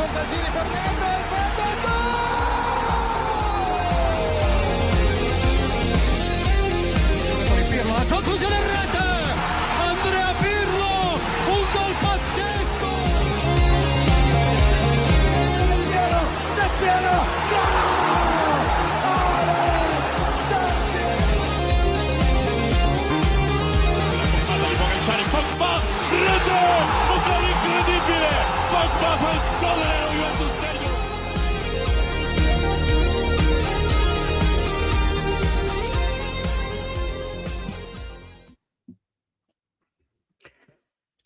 occasioni per Nedved, Pirlo, la conclusione in rete, Andrea Pirlo, un gol pazzesco! Del Piero, gol! Alex Del Piero! Palla di Pogacar in Pogba, rete! Un gol incredibile! Pogba fa esplodere lo Juventus Stadium!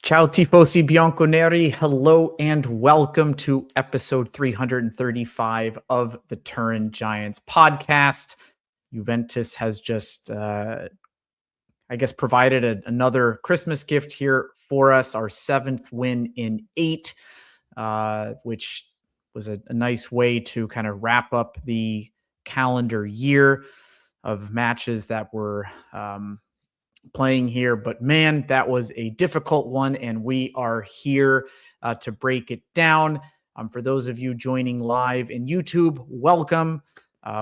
Ciao tifosi bianconeri, hello and welcome to episode 335 of the Turin Giants podcast. Juventus has just, provided another Christmas gift here for us, our 7th win in 8, which was a nice way to kind of wrap up the calendar year of matches that were playing here. But man, that was a difficult one, and we are here to break it down. For those of you joining live in YouTube, welcome.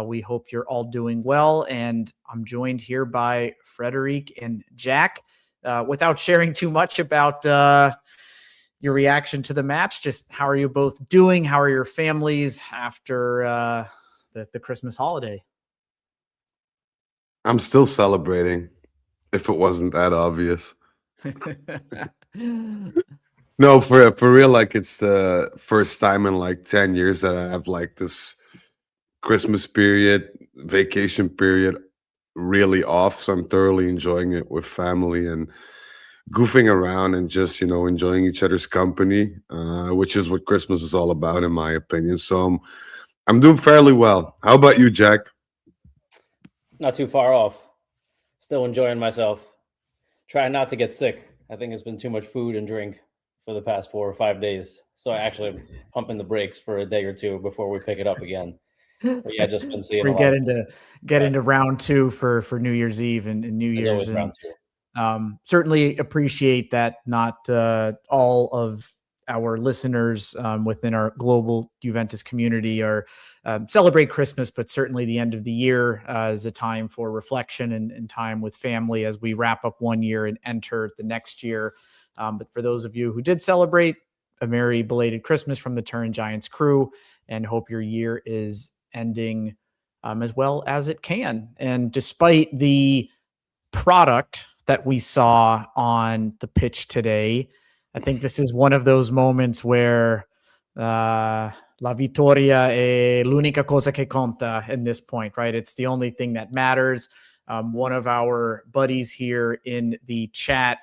We hope you're all doing well, and I'm joined here by Frederic and Jack. Without sharing too much about your reaction to the match, just how are you both doing? How are your families after the Christmas holiday? I'm still celebrating. If it wasn't that obvious. No, for real, like it's the first time in like 10 years that I have like this Christmas period, vacation period really off. So I'm thoroughly enjoying it with family and goofing around and just, enjoying each other's company, which is what Christmas is all about, in my opinion. So I'm doing fairly well. How about you, Jack? Not too far off. Still enjoying myself. Trying not to get sick. I think it's been too much food and drink for the past 4 or 5 days. So I actually am pumping the brakes for a day or two before we pick it up again. But yeah, just been seeing. We get into round 2 for New Year's Eve and New Year's. And, certainly appreciate that not all of our listeners within our global Juventus community are celebrate Christmas, but certainly the end of the year is a time for reflection and time with family as we wrap up one year and enter the next year. But for those of you who did celebrate, a merry belated Christmas from the Turin Giants crew, and hope your year is ending as well as it can. And despite the product that we saw on the pitch today, I think this is one of those moments where la vittoria è l'unica cosa che conta in this point, right? It's the only thing that matters. One of our buddies here in the chat,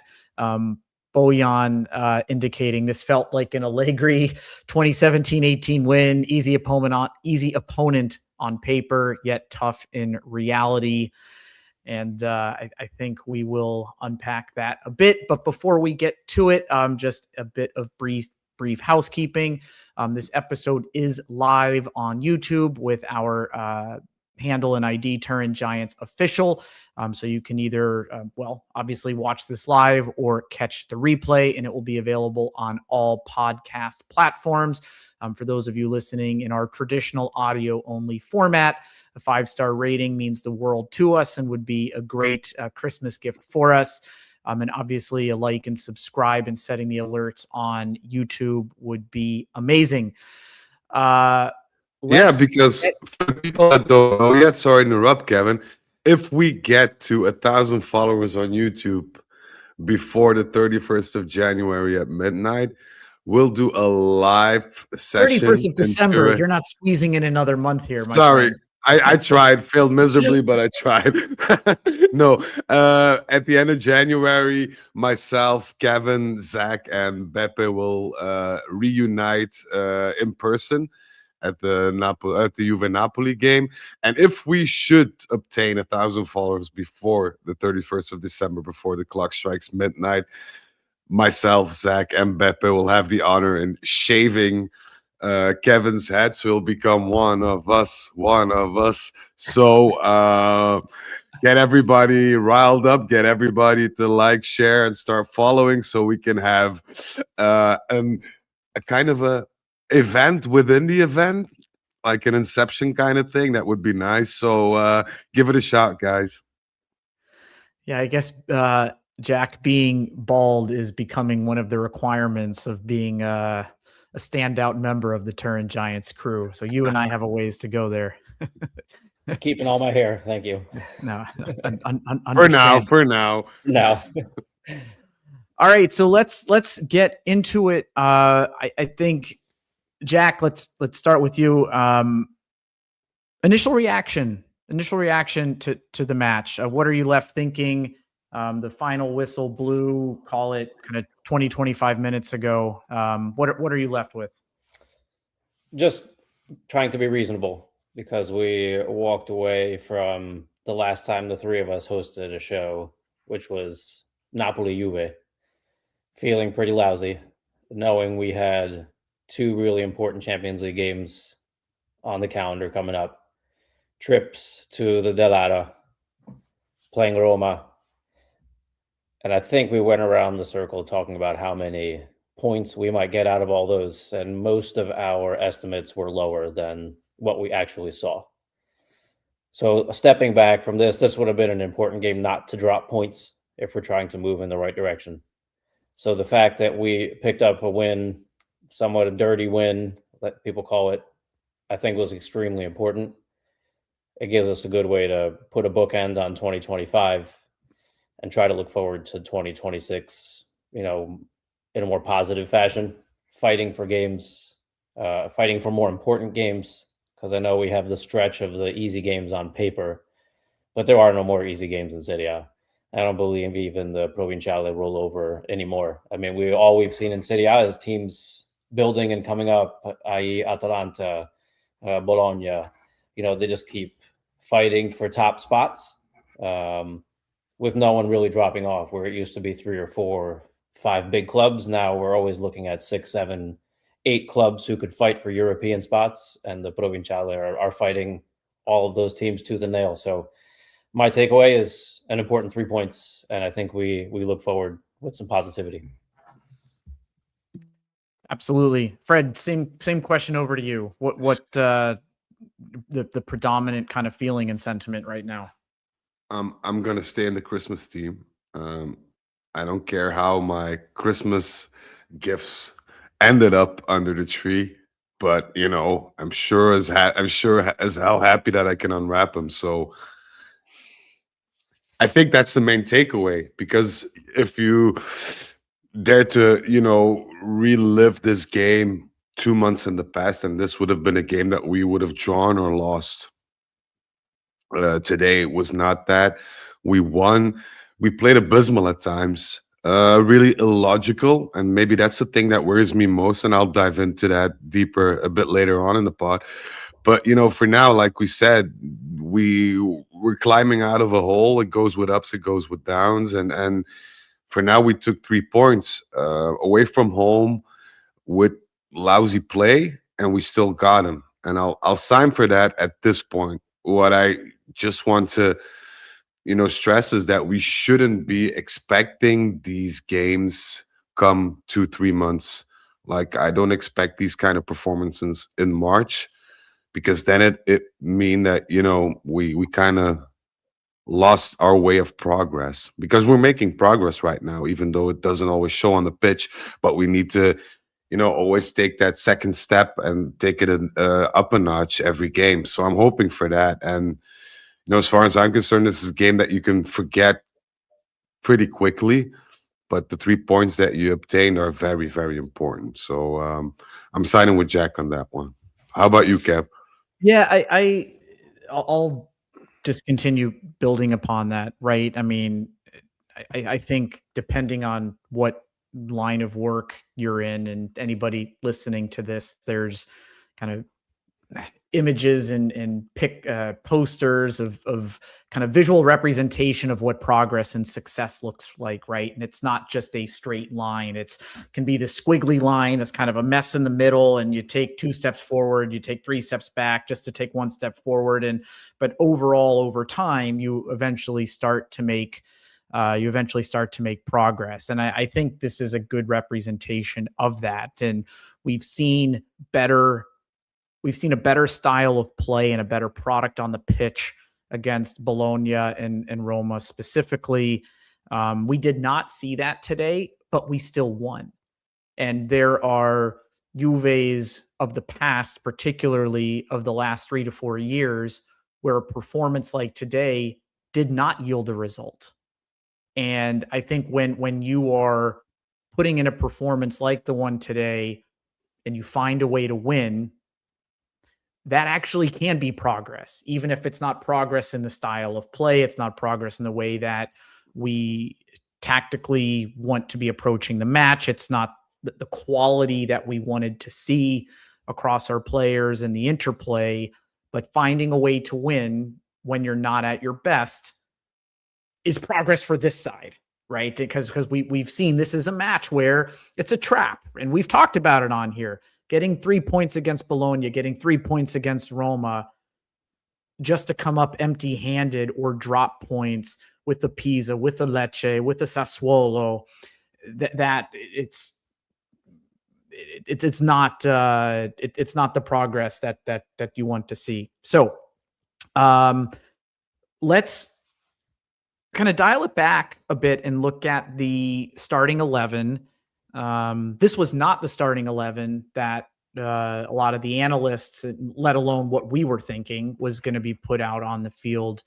Bojan, indicating this felt like an Allegri 2017-18 win, easy opponent on paper, yet tough in reality. And I think we will unpack that a bit. But before we get to it, just a bit of brief housekeeping. This episode is live on YouTube with our handle and ID Turin Giants Official. So you can either, obviously watch this live or catch the replay, and it will be available on all podcast platforms. For those of you listening in our traditional audio-only format, a 5-star rating means the world to us and would be a great Christmas gift for us. And obviously a like and subscribe and setting the alerts on YouTube would be amazing. Because for people that don't know yet, sorry to interrupt, Kevin, if we get to 1,000 followers on YouTube before the 31st of January at midnight, we'll do a live session. 31st of December. You're not squeezing in another month here. Sorry. I tried, failed miserably, but I tried. No, at the end of January, myself, Kevin, Zach, and Beppe will reunite in person at the Juve Napoli game. And if we should obtain 1,000 followers before the 31st of December, before the clock strikes midnight, myself, Zach, and Beppe will have the honor in shaving Kevin's head, so he'll become one of us. So get everybody riled up, get everybody to like, share, and start following, so we can have a kind of a event within the event, like an Inception kind of thing. That would be nice. So give it a shot, guys. Yeah, I guess Jack being bald is becoming one of the requirements of being a standout member of the Turin Giants crew. So you and I have a ways to go there. Keeping all my hair. Thank you. No, For now. No. All right, so let's get into it. I think, Jack, let's start with you. Initial reaction to the match. What are you left thinking? The final whistle blew, call it kind of 20, 25 minutes ago. What are you left with? Just trying to be reasonable, because we walked away from the last time the three of us hosted a show, which was Napoli Juve, feeling pretty lousy, knowing we had two really important Champions League games on the calendar coming up. Trips to the Delata, playing Roma. And I think we went around the circle talking about how many points we might get out of all those. And most of our estimates were lower than what we actually saw. So stepping back from this would have been an important game not to drop points if we're trying to move in the right direction. So the fact that we picked up a win, somewhat a dirty win, that people call it, I think was extremely important. It gives us a good way to put a bookend on 2025 and try to look forward to 2026, in a more positive fashion, fighting for games, fighting for more important games, because I know we have the stretch of the easy games on paper, but there are no more easy games in Serie A. I don't believe even the Provinciale roll over anymore. I mean, all we've seen in Serie A is teams building and coming up, i.e. Atalanta, Bologna. They just keep fighting for top spots, with no one really dropping off, where it used to be 3 or 4, 5 big clubs. Now we're always looking at 6, 7, 8 clubs who could fight for European spots, and the Provinciale are fighting all of those teams tooth and nail. So my takeaway is an important 3 points, and I think we look forward with some positivity. Absolutely. Fred, same question over to you. What the predominant kind of feeling and sentiment right now? I'm gonna stay in the Christmas theme. I don't care how my Christmas gifts ended up under the tree, but I'm sure as how happy that I can unwrap them. So I think that's the main takeaway, because if you dare to relive this game 2 months in the past, and this would have been a game that we would have drawn or lost. Today was not that. We won. We played abysmal at times, really illogical, and maybe that's the thing that worries me most. And I'll dive into that deeper a bit later on in the pod. But for now, like we said, we're climbing out of a hole. It goes with ups, it goes with downs, and for now we took 3 points away from home with lousy play, and we still got them. And I'll sign for that at this point. What I just want to stress is that we shouldn't be expecting these games come 2-3 months. Like, I don't expect these kind of performances in March, because then it mean that we kind of lost our way of progress, because we're making progress right now, even though it doesn't always show on the pitch. But we need to always take that second step and take it up a notch every game. So I'm hoping for that. And as far as I'm concerned, this is a game that you can forget pretty quickly, but the 3 points that you obtained are very, very important. So I'm siding with Jack on that one. How about you, Kev? Yeah, I'll just continue building upon that, right? I mean, I think depending on what line of work you're in, and anybody listening to this, there's kind of images and posters of kind of visual representation of what progress and success looks like, right? And it's not just a straight line. It can be the squiggly line that's kind of a mess in the middle, and you take 2 steps forward, you take 3 steps back just to take 1 step forward. But overall, over time, you eventually start to make you eventually start to make progress. And I think this is a good representation of that. And we've seen a better style of play and a better product on the pitch against Bologna and Roma specifically. We did not see that today, but we still won. And there are Juves of the past, particularly of the last 3 to 4 years, where a performance like today did not yield a result. And I think when you are putting in a performance like the one today and you find a way to win, that actually can be progress, even if it's not progress in the style of play. It's not progress in the way that we tactically want to be approaching the match. It's not the quality that we wanted to see across our players and the interplay, but finding a way to win when you're not at your best is progress for this side, right? Because we've seen this is a match where it's a trap, and we've talked about it on here. Getting 3 points against Bologna, getting 3 points against Roma, just to come up empty-handed or drop points with the Pisa, with the Lecce, with the Sassuolo, that it's not the progress that you want to see. So let's kind of dial it back a bit and look at the starting 11. This was not the starting 11 that a lot of the analysts, let alone what we were thinking, was going to be put out on the field.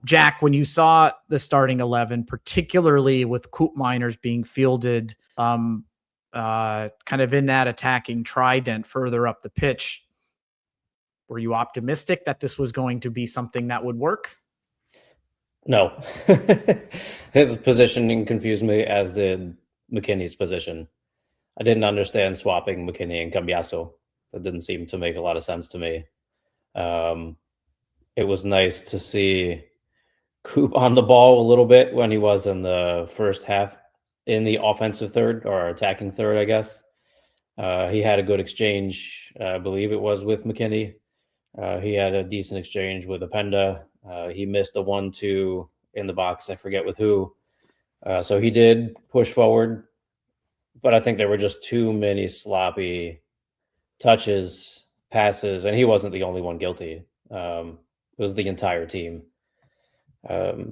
Jack, when you saw the starting 11, particularly with Koopmeiners being fielded kind of in that attacking trident further up the pitch, were you optimistic that this was going to be something that would work? No. His positioning confused me, as did McKinney's position. I didn't understand swapping McKinney and Cambiaso. That didn't seem to make a lot of sense to me. It was nice to see Coop on the ball a little bit when he was in the first half, in the offensive third, or attacking third, I guess. He had a good exchange, I believe it was with McKinney. He had a decent exchange with Openda. He missed a 1-2 in the box. I forget with who. So he did push forward, but I think there were just too many sloppy touches, passes, and he wasn't the only one guilty. It was the entire team. But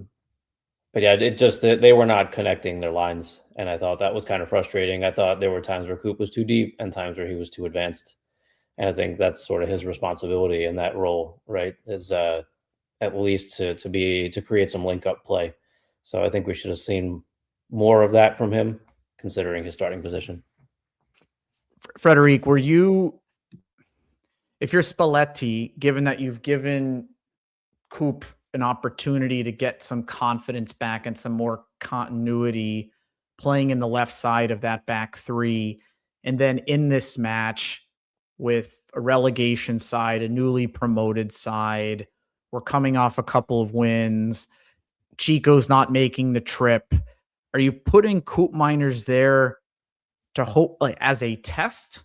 yeah, they were not connecting their lines, and I thought that was kind of frustrating. I thought there were times where Coop was too deep and times where he was too advanced. And I think that's sort of his responsibility in that role, right? Is at least to create some link-up play. So I think we should have seen more of that from him, considering his starting position. Frederic, if you're Spalletti, given that you've given Coop an opportunity to get some confidence back and some more continuity playing in the left side of that back three, and then in this match with a relegation side, a newly promoted side, we're coming off a couple of wins, Chico's not making the trip. Are you putting Koopmeiners there to hope, like, as a test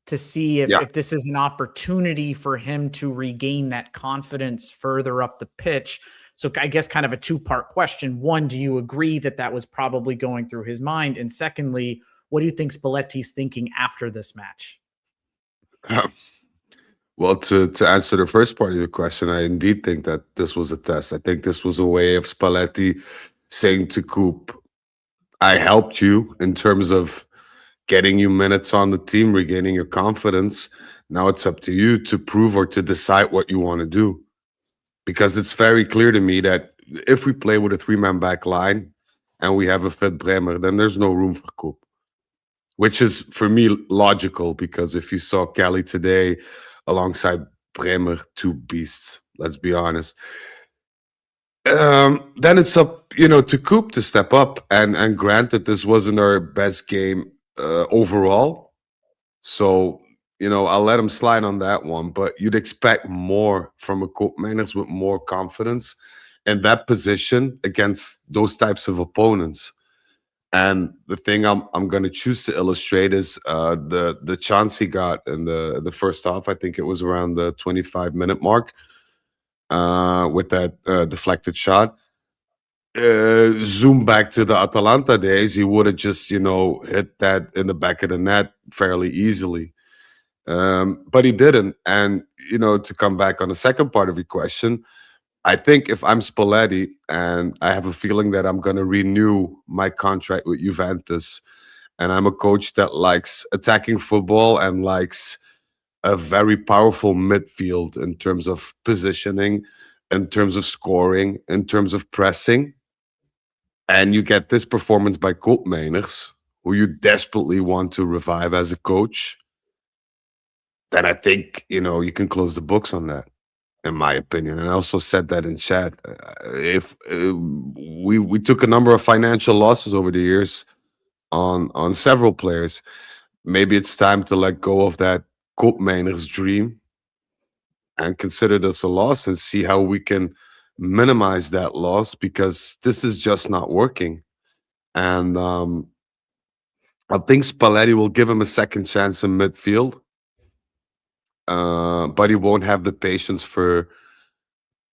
to see if this is an opportunity for him to regain that confidence further up the pitch? So I guess kind of a two-part question. One, do you agree that was probably going through his mind? And secondly, what do you think Spalletti's thinking after this match? Well, to answer the first part of the question, I indeed think that this was a test. I think this was a way of Spalletti saying to Coop, I helped you in terms of getting you minutes on the team, regaining your confidence. Now it's up to you to prove or to decide what you want to do. Because it's very clear to me that if we play with a three-man back line and we have a fit Bremer, then there's no room for Coop. Which is, for me, logical, because if you saw Kelly today alongside Bremer, two beasts, let's be honest. Then it's up, to Coop to step up. And granted, this wasn't our best game overall. So, I'll let him slide on that one. But you'd expect more from a Koopmeiners with more confidence in that position against those types of opponents. And the thing I'm going to choose to illustrate is the chance he got in the first half. I think it was around the 25-minute mark with that deflected shot. zoom back to the Atalanta days, he would have just, hit that in the back of the net fairly easily. But he didn't. And, to come back on the second part of your question, I think if I'm Spalletti and I have a feeling that I'm going to renew my contract with Juventus, and I'm a coach that likes attacking football and likes a very powerful midfield in terms of positioning, in terms of scoring, in terms of pressing, and you get this performance by Koopmeiners, who you desperately want to revive as a coach, then I think, you can close the books on that, in my opinion. And I also said that in chat. If we took a number of financial losses over the years on several players, maybe it's time to let go of that Koopmeiners dream and consider this a loss and see how we can minimize that loss, because this is just not working. And I think Spalletti will give him a second chance in midfield, but he won't have the patience for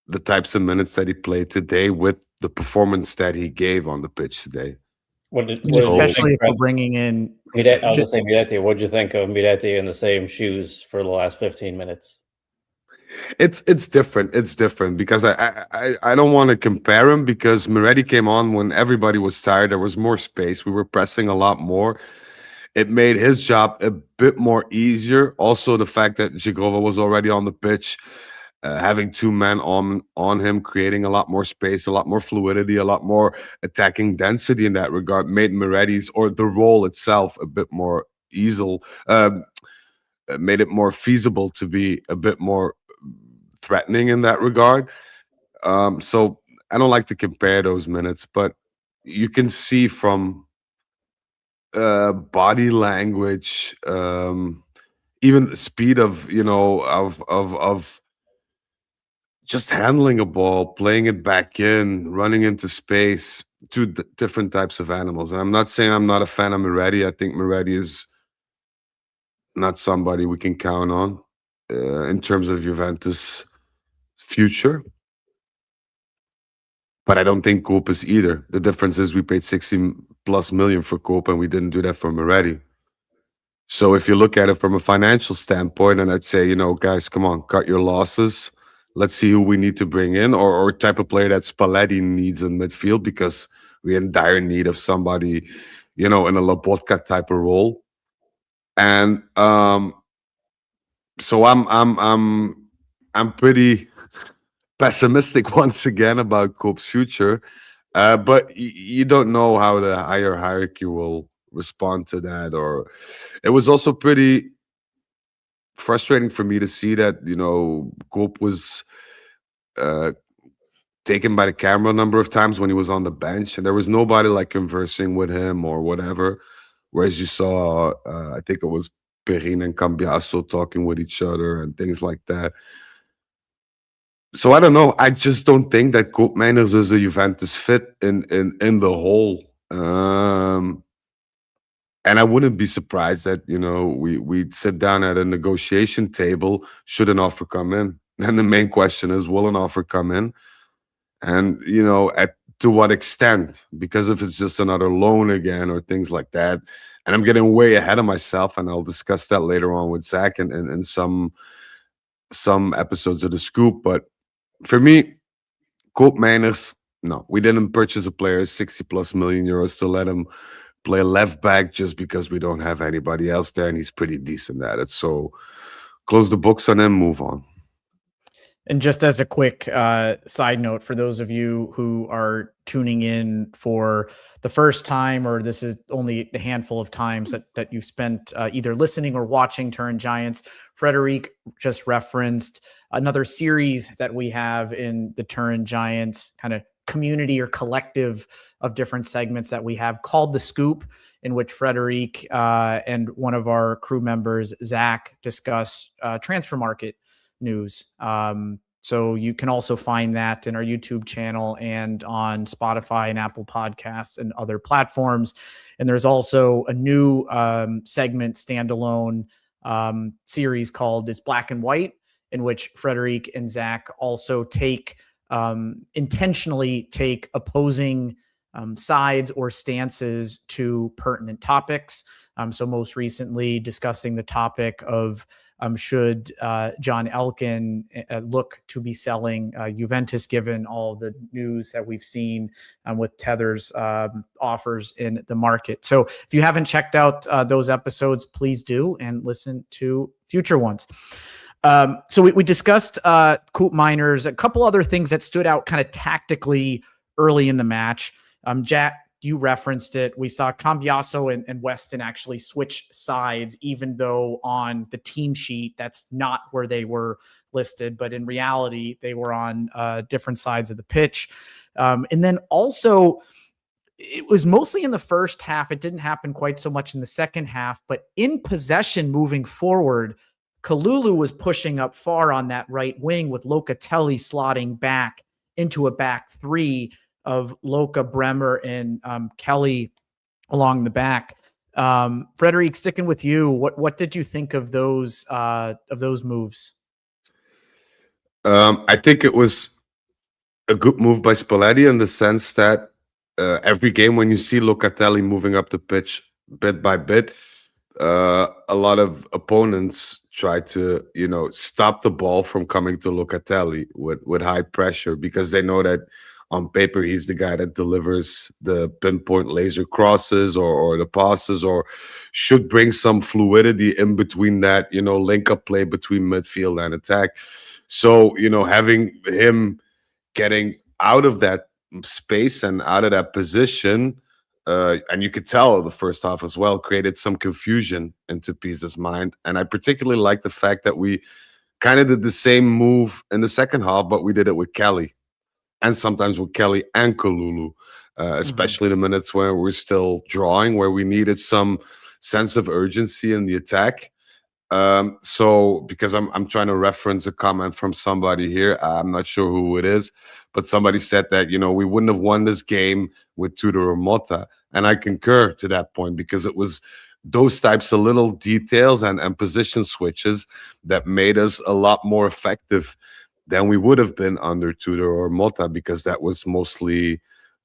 the types of minutes that he played today with the performance that he gave on the pitch today. Especially if we're bringing in... I'll just say Miretti. What did you think of Miretti in the same shoes for the last 15 minutes? It's different. It's different because I don't want to compare him, because Miretti came on when everybody was tired. There was more space. We were pressing a lot more. It made his job a bit more easier. Also, the fact that Jigova was already on the pitch, having two men on him, creating a lot more space, a lot more fluidity, a lot more attacking density in that regard, made Miretti's, or the role itself, a bit more easy. Made it more feasible to be a bit more threatening in that regard. So I don't like to compare those minutes, but you can see from body language, even speed of just handling a ball, playing it back in, running into space, two different types of animals. And I'm not saying I'm not a fan of Miretti. I think Miretti is not somebody we can count on in terms of Juventus' future. But I don't think Coop is either. The difference is we paid 60+ million for Coop, and we didn't do that for Miretti. So if you look at it from a financial standpoint, and I'd say, guys, come on, cut your losses. Let's see who we need to bring in, or type of player that Spalletti needs in midfield, because we're in dire need of somebody, in a Lobotka type of role. And so I'm pretty pessimistic once again about Coop's future. But you don't know how the higher hierarchy will respond to that. Or it was also pretty frustrating for me to see that, Coop was taken by the camera a number of times when he was on the bench, and there was nobody like conversing with him or whatever. Whereas you saw, I think it was Perin and Cambiaso talking with each other and things like that. So I don't know. I just don't think that Koopmeiners is a Juventus fit in the whole. And I wouldn't be surprised that, we'd sit down at a negotiation table should an offer come in. And the main question is, will an offer come in? And, to what extent? Because if it's just another loan again or things like that, and I'm getting way ahead of myself, and I'll discuss that later on with Zach and some episodes of The Scoop. But for me, Koopmeiners, no, we didn't purchase a player 60+ million euros to let him play left back just because we don't have anybody else there, and he's pretty decent at it. So close the books on him, move on. And just as a quick side note, for those of you who are tuning in for the first time, or this is only a handful of times that you've spent either listening or watching Turin Giants, Frederic just referenced another series that we have in the Turin Giants kind of community or collective of different segments that we have called The Scoop, in which Frederic and one of our crew members, Zach, discuss transfer market news. So you can also find that in our YouTube channel and on Spotify and Apple Podcasts and other platforms. And there's also a new segment, standalone series called It's Black and White, in which Frederic and Zach also take intentionally take opposing sides or stances to pertinent topics. So most recently discussing the topic of should John Elkin look to be selling Juventus, given all the news that we've seen with Tether's offers in the market. So if you haven't checked out those episodes, please do and listen to future ones. So we discussed Coop Miners, a couple other things that stood out kind of tactically early in the match. Jack, you referenced it. We saw Cambiaso and Weston actually switch sides, even though on the team sheet, that's not where they were listed. But in reality, they were on different sides of the pitch. And then also, it was mostly in the first half. It didn't happen quite so much in the second half. But in possession moving forward, Kalulu was pushing up far on that right wing with Locatelli slotting back into a back three of Loca, Bremer, and Kelly along the back. Frederic, sticking with you, what did you think of those moves? I think it was a good move by Spalletti in the sense that every game when you see Locatelli moving up the pitch bit by bit, a lot of opponents try to, stop the ball from coming to Locatelli with high pressure, because they know that on paper he's the guy that delivers the pinpoint laser crosses or the passes, or should bring some fluidity in between that, link up play between midfield and attack. So, having him getting out of that space and out of that position, and you could tell the first half as well, created some confusion into Pisa's mind. And I particularly like the fact that we kind of did the same move in the second half, but we did it with Kelly, and sometimes with Kelly and Kalulu, especially the minutes where we're still drawing, where we needed some sense of urgency in the attack. So because I'm trying to reference a comment from somebody here, I'm not sure who it is, but somebody said that, we wouldn't have won this game with Tudor or Motta. And I concur to that point, because it was those types of little details and position switches that made us a lot more effective than we would have been under Tudor or Motta, because that was mostly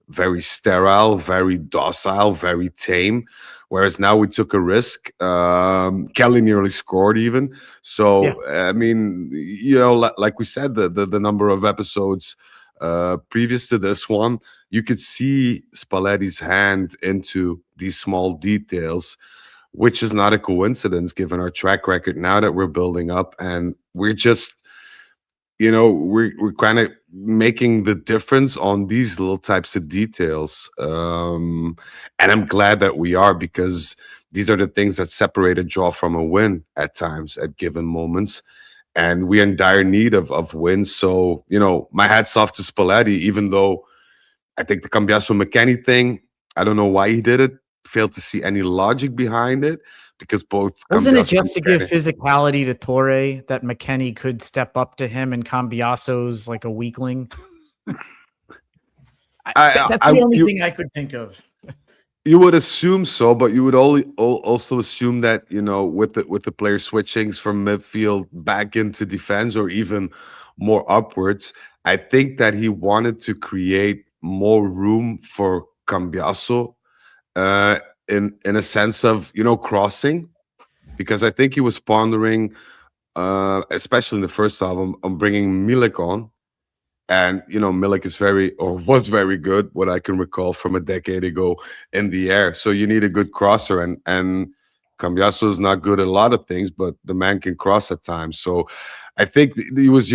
very sterile, very docile, very tame. Whereas now we took a risk. Kelly nearly scored even. So, yeah. I mean, like we said, the number of episodes previous to this one, you could see Spalletti's hand into these small details, which is not a coincidence given our track record now that we're building up, and we're just, we're kind of making the difference on these little types of details. And I'm glad that we are, because these are the things that separate a draw from a win at times, at given moments. And we're in dire need of wins. So, my hat's off to Spalletti, even though I think the Cambiaso McKennie thing, I don't know why he did it. Failed to see any logic behind it, because both wasn't it just to give physicality to Torre, that McKennie could step up to him and Cambiaso's like a weakling? That's the only thing I could think of. You would assume so, but you would also assume that, with the player switchings from midfield back into defense, or even more upwards, I think that he wanted to create more room for Cambiaso, in a sense of, crossing, because I think he was pondering, especially in the first album, on bringing Milik on. And, Milik was very good, what I can recall from a decade ago, in the air. So you need a good crosser, and Cambiaso is not good at a lot of things, but the man can cross at times. So I think he was,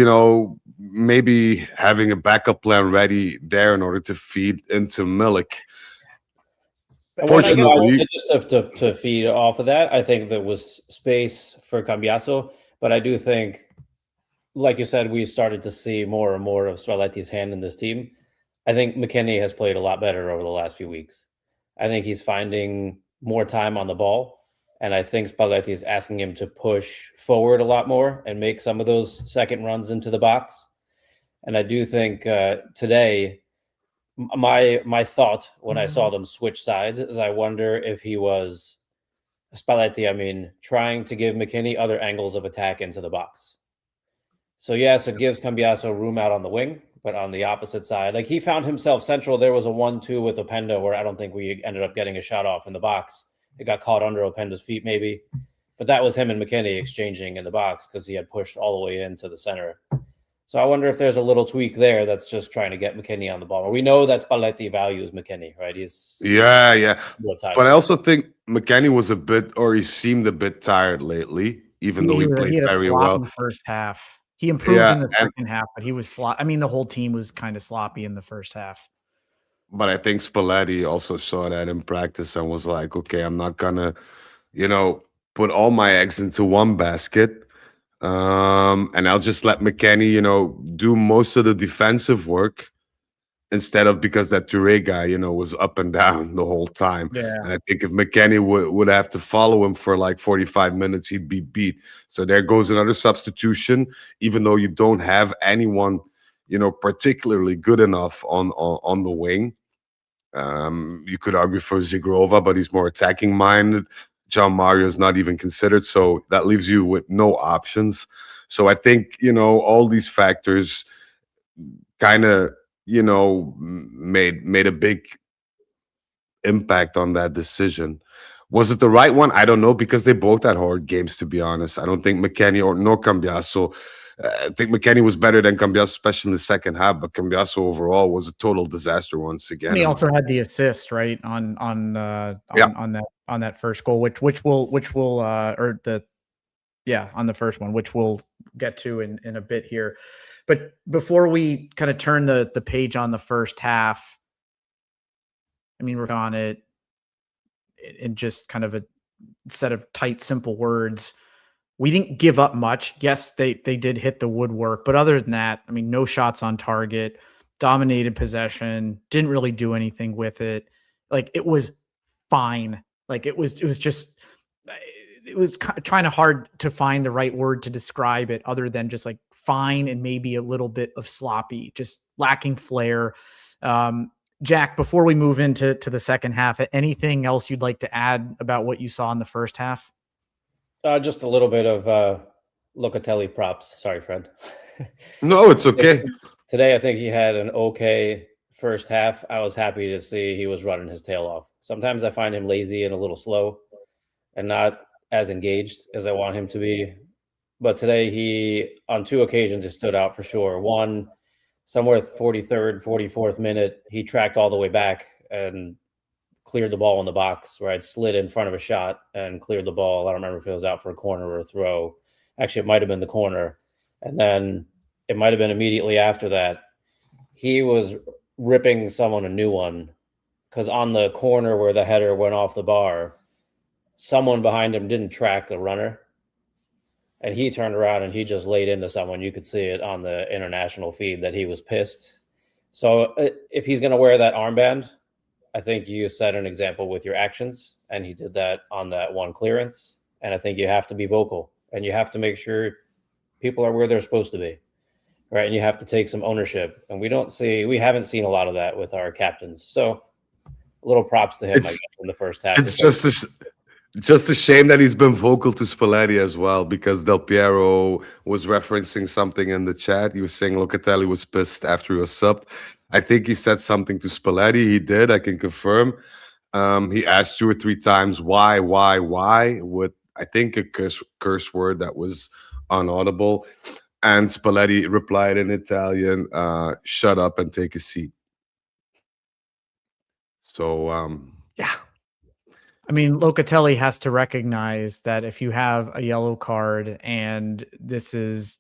maybe having a backup plan ready there in order to feed into Milik. Fortunately, just to feed off of that, I think there was space for Cambiaso, but I do think, like you said, we started to see more and more of Spalletti's hand in this team. I think McKennie has played a lot better over the last few weeks. I think he's finding more time on the ball, and I think Spalletti is asking him to push forward a lot more and make some of those second runs into the box. And I do think today, my thought when I saw them switch sides is I wonder if he was Spalletti, trying to give McKennie other angles of attack into the box. So yes, it gives Cambiaso room out on the wing, But on the opposite side, like he found himself central. There was a 1-2 with Openda where I don't think we ended up getting a shot off in the box. It got caught under Openda's feet maybe. But that was him and McKinney exchanging in the box because he had pushed all the way into the center. So I wonder if there's a little tweak there that's just trying to get McKinney on the ball. We know that Spalletti values McKinney, right? Yeah. But I also think McKinney was he seemed a bit tired lately, even though he played very well. In the first half. He improved in the second half, but he was sloppy. I mean, the whole team was kind of sloppy in the first half. But I think Spalletti also saw that in practice and was like, okay, I'm not gonna, put all my eggs into one basket. And I'll just let McKinney, do most of the defensive work instead of, because that Toure guy, was up and down the whole time. Yeah. And I think if McKinney would have to follow him for like 45 minutes, he'd be beat. So there goes another substitution, even though you don't have anyone, particularly good enough on the wing. You could argue for Zigrova, but he's more attacking minded. John Mario is not even considered. So that leaves you with no options. So I think, all these factors kind of, made a big impact on that decision. Was it the right one? I don't know, because they both had hard games, to be honest. I don't think McKinney nor Cambiaso. I think McKinney was better than Cambiaso, especially in the second half, but Cambiaso overall was a total disaster once again. And he also had the assist, right, on that first goal, on the first one, which we'll get to in a bit here. But before we kind of turn the page on the first half, I mean, we're on it in just kind of a set of tight, simple words. We didn't give up much. Yes, they did hit the woodwork, but other than that, I mean, no shots on target, dominated possession, didn't really do anything with it. Like, it was fine. Like, it was kind of hard to find the right word to describe it other than just like fine and maybe a little bit of sloppy, just lacking flair. Jack, before we move into the second half, anything else you'd like to add about what you saw in the first half? Just a little bit of Locatelli props. Sorry, Fred. No, it's okay. Today, I think he had an okay first half. I was happy to see he was running his tail off. Sometimes I find him lazy and a little slow and not as engaged as I want him to be. But today, he, on two occasions, it stood out for sure. One, somewhere 43rd, 44th minute, he tracked all the way back and cleared the ball in the box where I'd slid in front of a shot and cleared the ball. I don't remember if it was out for a corner or a throw. Actually, it might have been the corner. And then it might have been immediately after that, he was ripping someone a new one because on the corner where the header went off the bar, someone behind him didn't track the runner. And he turned around and he just laid into someone. You could see it on the international feed that he was pissed. So if he's going to wear that armband, I think you set an example with your actions, and he did that on that one clearance. And I think you have to be vocal, and you have to make sure people are where they're supposed to be, right? And you have to take some ownership. And we haven't seen a lot of that with our captains. So a little props to him, I guess, in the first half. It's just a shame that he's been vocal to Spalletti as well, because Del Piero was referencing something in the chat. He was saying Locatelli was pissed after he was subbed. I think he said something to Spalletti. He did, I can confirm. He asked 2 or 3 times why, with, I think, a curse word that was inaudible. And Spalletti replied in Italian, shut up and take a seat. So, yeah. I mean, Locatelli has to recognize that if you have a yellow card and this is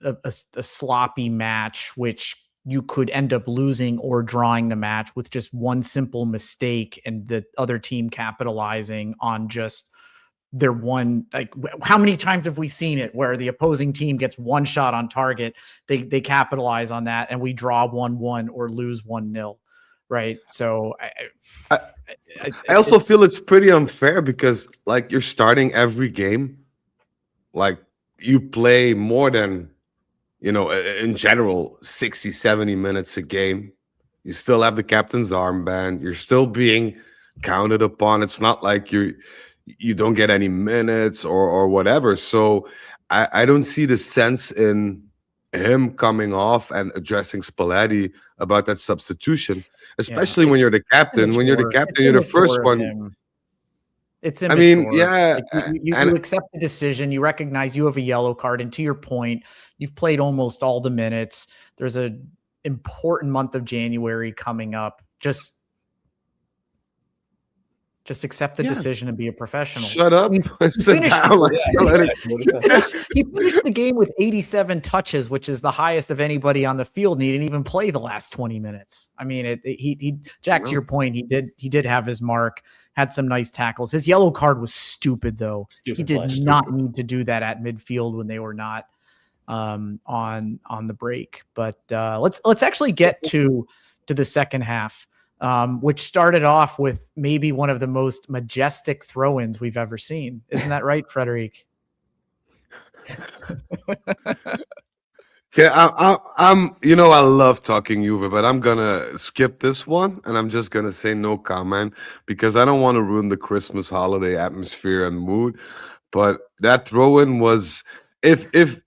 a sloppy match, which you could end up losing or drawing the match with just one simple mistake and the other team capitalizing on just their one, like, how many times have we seen it where the opposing team gets one shot on target, they capitalize on that, and we draw 1-1 or lose 1-0. Right. So I also feel it's pretty unfair because, like, you're starting every game. Like, you play more than, in general, 60, 70 minutes a game. You still have the captain's armband. You're still being counted upon. It's not like you don't get any minutes or whatever. So I don't see the sense in him coming off and addressing Spalletti about that substitution, especially when you're the captain. When you're the captain, you're the first one. It's immature. I mean, yeah. Like you accept the decision. You recognize you have a yellow card. And to your point, you've played almost all the minutes. There's an important month of January coming up. Just accept the decision and be a professional. Shut up. He finished the game with 87 touches, which is the highest of anybody on the field. And he didn't even play the last 20 minutes. I mean, Jack, to your point, he did have his mark, had some nice tackles. His yellow card was stupid, though. He did not need to do that at midfield when they were not on the break. But let's actually get to the second half. Which started off with maybe one of the most majestic throw-ins we've ever seen. Isn't that right, Frederic? Yeah, I love talking Juve, but I'm gonna skip this one, and I'm just gonna say no comment because I don't want to ruin the Christmas holiday atmosphere and mood. But that throw-in was, if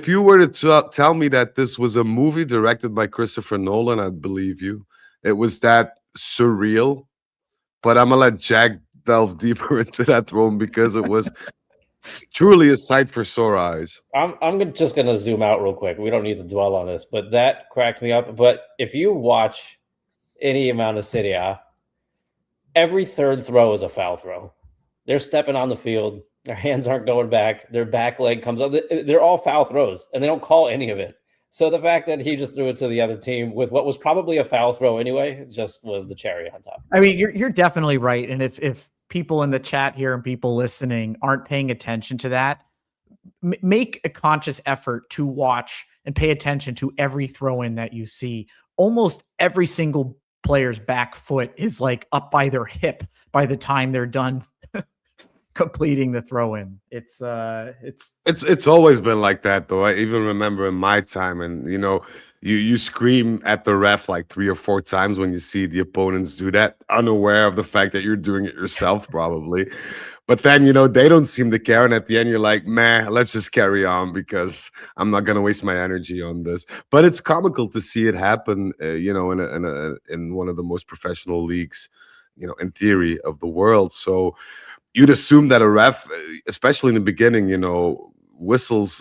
you were to tell me that this was a movie directed by Christopher Nolan, I'd believe you. It was that surreal, but I'm gonna let Jack delve deeper into that throne because it was truly a sight for sore eyes. I'm just gonna zoom out real quick. We don't need to dwell on this, but that cracked me up. But if you watch any amount of Serie A, every third throw is a foul throw. They're stepping on the field. Their hands aren't going back. Their back leg comes up. They're all foul throws, and they don't call any of it. So the fact that he just threw it to the other team with what was probably a foul throw anyway, just was the cherry on top. I mean, you're definitely right. And if people in the chat here and people listening aren't paying attention to that, make a conscious effort to watch and pay attention to every throw-in that you see. Almost every single player's back foot is like up by their hip by the time they're done completing the throw-in. It's always been like that, though. I even remember in my time, and you scream at the ref like 3 or 4 times when you see the opponents do that, unaware of the fact that you're doing it yourself, probably. But then they don't seem to care, and at the end you're like, man, let's just carry on because I'm not gonna waste my energy on this. But it's comical to see it happen, in one of the most professional leagues, in theory, of the world. So you'd assume that a ref, especially in the beginning, whistles,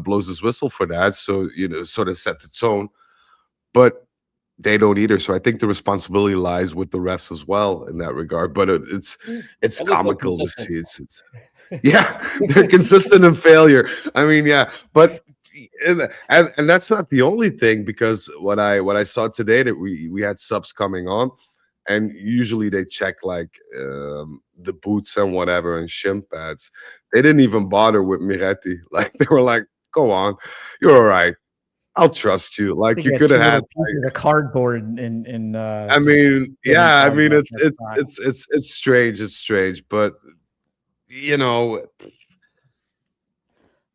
blows his whistle for that. So, sort of set the tone. But they don't either. So I think the responsibility lies with the refs as well in that regard. But it's comical to see. Yeah, they're consistent in failure. I mean, yeah. But and that's not the only thing, because what I saw today, that we had subs coming on. And usually they check like the boots and whatever and shin pads. They didn't even bother with Miretti. Like they were like, "Go on, you're all right. I'll trust you." Like you could have had a cardboard in. I mean, yeah. I mean, it's strange. It's strange, but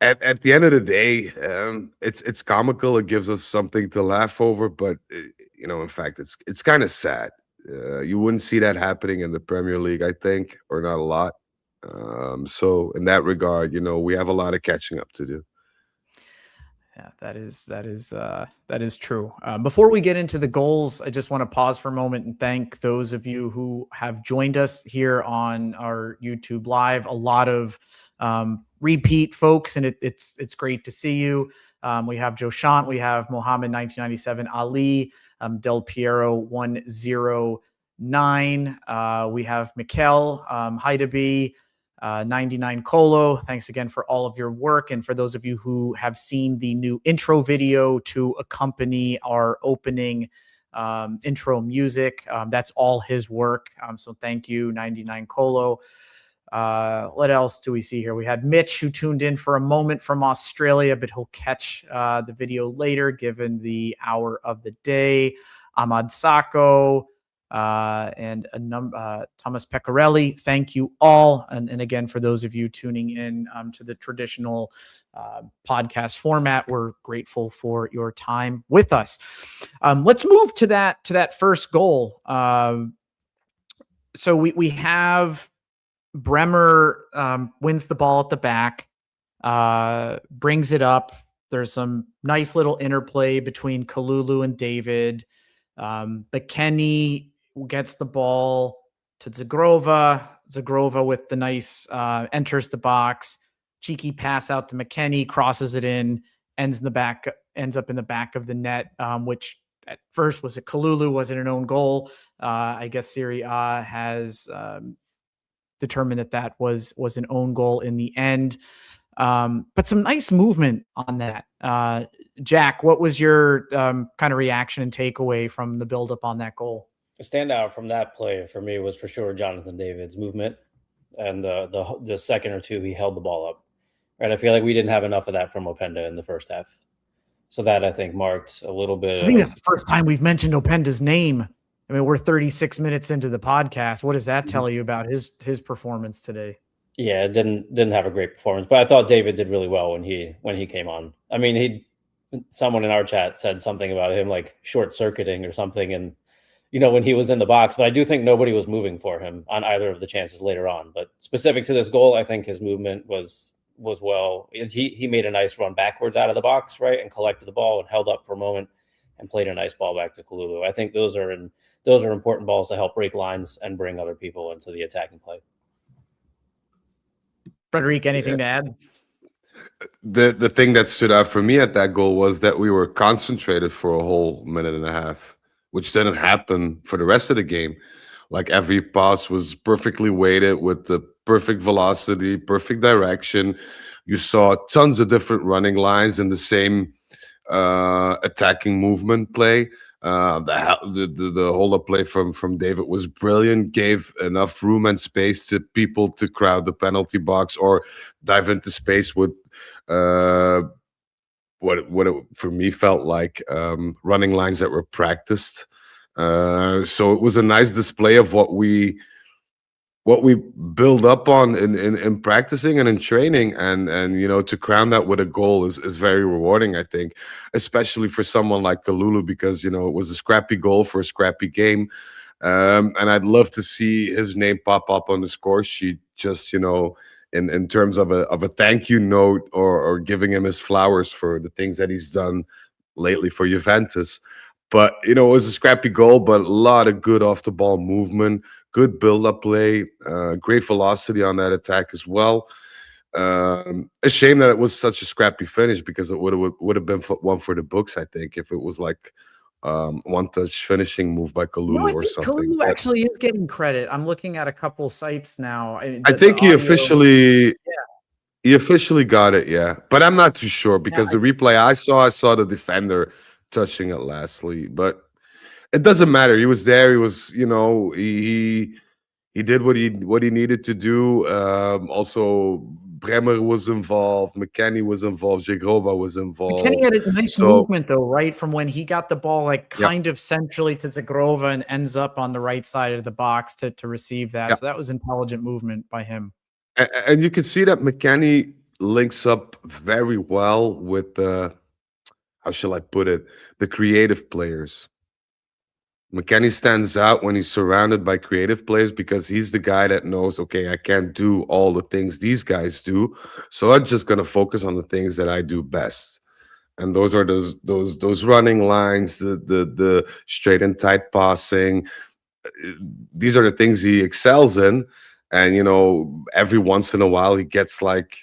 at the end of the day, it's comical. It gives us something to laugh over, but in fact, it's kind of sad. You wouldn't see that happening in the Premier League, I think, or not a lot. So in that regard, we have a lot of catching up to do. Yeah, that is true. Before we get into the goals, I just want to pause for a moment and thank those of you who have joined us here on our YouTube Live. A lot of repeat folks, and it's great to see you. We have Joe Shant, we have Mohammed 1997, Ali, Del Piero 109. We have Mikel, Heidebi, 99 Colo. Thanks again for all of your work. And for those of you who have seen the new intro video to accompany our opening intro music, that's all his work. So thank you, 99 Colo. What else do we see here? We had Mitch, who tuned in for a moment from Australia, but he'll catch the video later given the hour of the day. Ahmad Sacco and Thomas Pecorelli. Thank you all. And again, for those of you tuning in to the traditional podcast format, we're grateful for your time with us. Let's move to that first goal. So we have Bremer wins the ball at the back, brings it up. There's some nice little interplay between Kalulu and David. McKennie gets the ball to Zagrova. Zagrova with the nice enters the box. Cheeky pass out to McKennie, crosses it in, ends up in the back of the net, which at first was a Kalulu, wasn't an own goal. I guess Serie A has determined that was an own goal in the end. But some nice movement on that. Jack, what was your kind of reaction and takeaway from the buildup on that goal? The standout from that play for me was for sure Jonathan David's movement, and the second or two he held the ball up. Right, I feel like we didn't have enough of that from Openda in the first half, so that I think marked a little bit. I think that's the first time we've mentioned Openda's name. I mean, we're 36 minutes into the podcast. What does that tell you about his performance today? Yeah, it didn't have a great performance, but I thought David did really well when he came on. I mean, someone in our chat said something about him like short circuiting or something, and when he was in the box. But I do think nobody was moving for him on either of the chances later on. But specific to this goal, I think his movement was well. He made a nice run backwards out of the box, right, and collected the ball and held up for a moment and played a nice ball back to Kalulu. I think those are important balls to help break lines and bring other people into the attacking play. Frederic, anything to add? The thing that stood out for me at that goal was that we were concentrated for a whole minute and a half, which didn't happen for the rest of the game. Like every pass was perfectly weighted with the perfect velocity, perfect direction. You saw tons of different running lines in the same attacking movement play. The hold-up play from David was brilliant, gave enough room and space to people to crowd the penalty box or dive into space with what it for me felt like running lines that were practiced. So it was a nice display of what we build up on in practicing and in training, and to crown that with a goal is very rewarding, I think, especially for someone like Kalulu, because it was a scrappy goal for a scrappy game, and I'd love to see his name pop up on the score sheet, just in terms of a thank you note, or giving him his flowers for the things that he's done lately for Juventus. But it was a scrappy goal, but a lot of good off the ball movement, good build-up play, great velocity on that attack as well. A shame that it was such a scrappy finish, because it would have been one for the books, I think, if it was like one-touch finishing move by Kalulu or something. Kalulu actually is getting credit. I'm looking at a couple sites now. I think he officially got it, yeah. But I'm not too sure, because the replay I saw the defender touching it lastly, but it doesn't matter. He was there. He was, he did what he needed to do. Also, Bremer was involved. McKennie was involved. Zagrova was involved. McKennie had a nice movement, though, right? From when he got the ball, kind of centrally to Zagrova and ends up on the right side of the box to receive that. Yep. So that was intelligent movement by him. And you can see that McKennie links up very well with how shall I put it, the creative players. McKennie stands out when he's surrounded by creative players, because he's the guy that knows, okay, I can't do all the things these guys do, so I'm just going to focus on the things that I do best. And those are those running lines, the straight and tight passing. These are the things he excels in. And every once in a while he gets like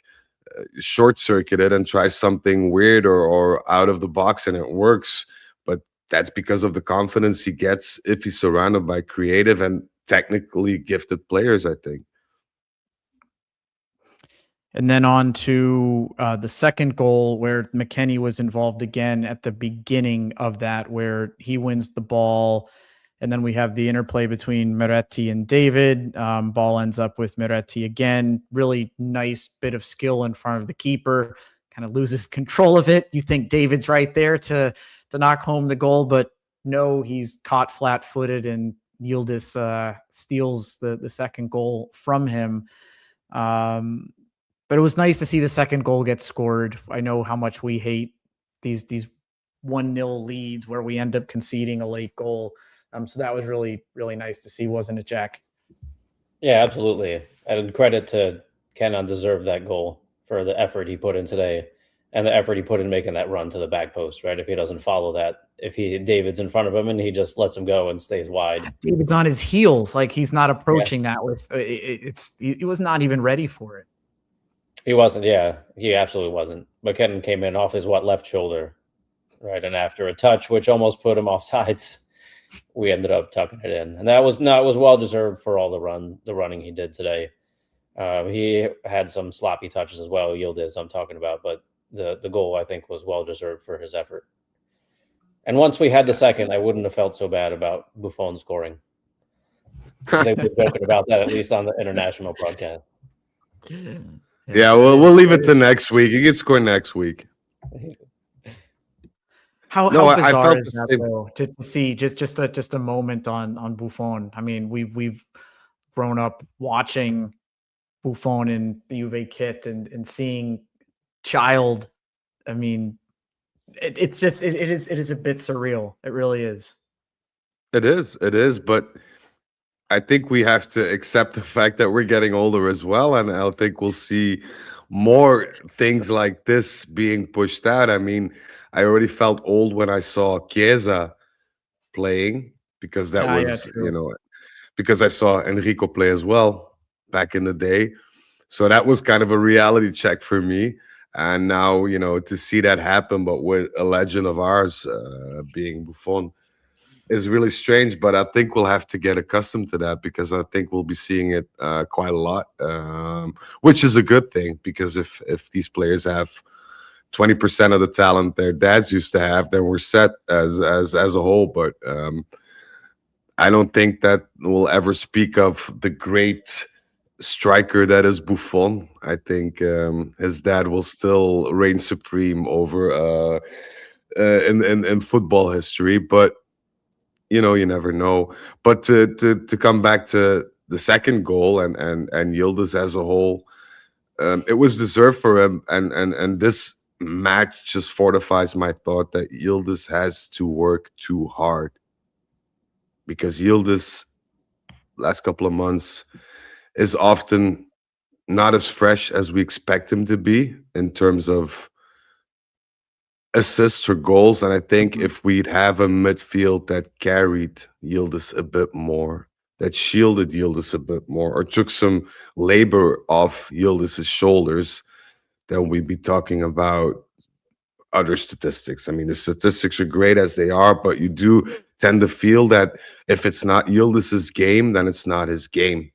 short-circuited and tries something weird or out of the box, and it works. But that's because of the confidence he gets if he's surrounded by creative and technically gifted players, I think. And then on to the second goal, where McKennie was involved again at the beginning of that, where he wins the ball. And then we have the interplay between Miretti and David. Ball ends up with Miretti again. Really nice bit of skill in front of the keeper. Kind of loses control of it. You think David's right there to knock home the goal, but no, he's caught flat-footed, and Yildiz steals the second goal from him. But it was nice to see the second goal get scored. I know how much we hate these 1-0 leads where we end up conceding a late goal. So that was really, really nice to see, wasn't it, Jack? Yeah, absolutely. And credit to Kenan, deserved that goal for the effort he put in today. and the effort he put in making that run to the back post, right? If he doesn't follow that, David's in front of him and he just lets him go and stays wide. David's on his heels. Like, he's not approaching that with he was not even ready for it. He wasn't. Yeah, he absolutely wasn't. McKinnon came in off his left shoulder, right? And after a touch, which almost put him off sides, we ended up tucking it in. And it was well deserved for all the running he did today. He had some sloppy touches as well. Yildiz, I'm talking about, but the goal, I think, was well deserved for his effort. And once we had the second, I wouldn't have felt so bad about Buffon scoring. They were joking about that, at least on the international broadcast. Yeah, we'll leave it to next week. You can score next week. How bizarre is that, though, to see just a moment on Buffon? I mean, we've grown up watching Buffon in the Juve kit and seeing Child. I mean, it is a bit surreal. It really is. It is, but I think we have to accept the fact that we're getting older as well, and I think we'll see more things like this being pushed out. I mean, I already felt old when I saw Chiesa playing, because that was, because I saw Enrico play as well back in the day. So that was kind of a reality check for me. And now, to see that happen, but with a legend of ours being Buffon, is really strange. But I think we'll have to get accustomed to that, because I think we'll be seeing it quite a lot, which is a good thing, because if these players have 20% of the talent their dads used to have, then we're set as a whole. But I don't think that we'll ever speak of the great striker that is Buffon. I think his dad will still reign supreme over in football history. But you never know. But to come back to the second goal and Yildiz as a whole, it was deserved for him, and this match just fortifies my thought that Yildiz has to work too hard, because Yildiz last couple of months is often not as fresh as we expect him to be in terms of assists or goals. And I think if we'd have a midfield that carried Yildiz a bit more, that shielded Yildiz a bit more, or took some labor off Yildiz's shoulders, then we'd be talking about other statistics. I mean, the statistics are great as they are, but you do tend to feel that if it's not Yildiz's game, then it's not his game.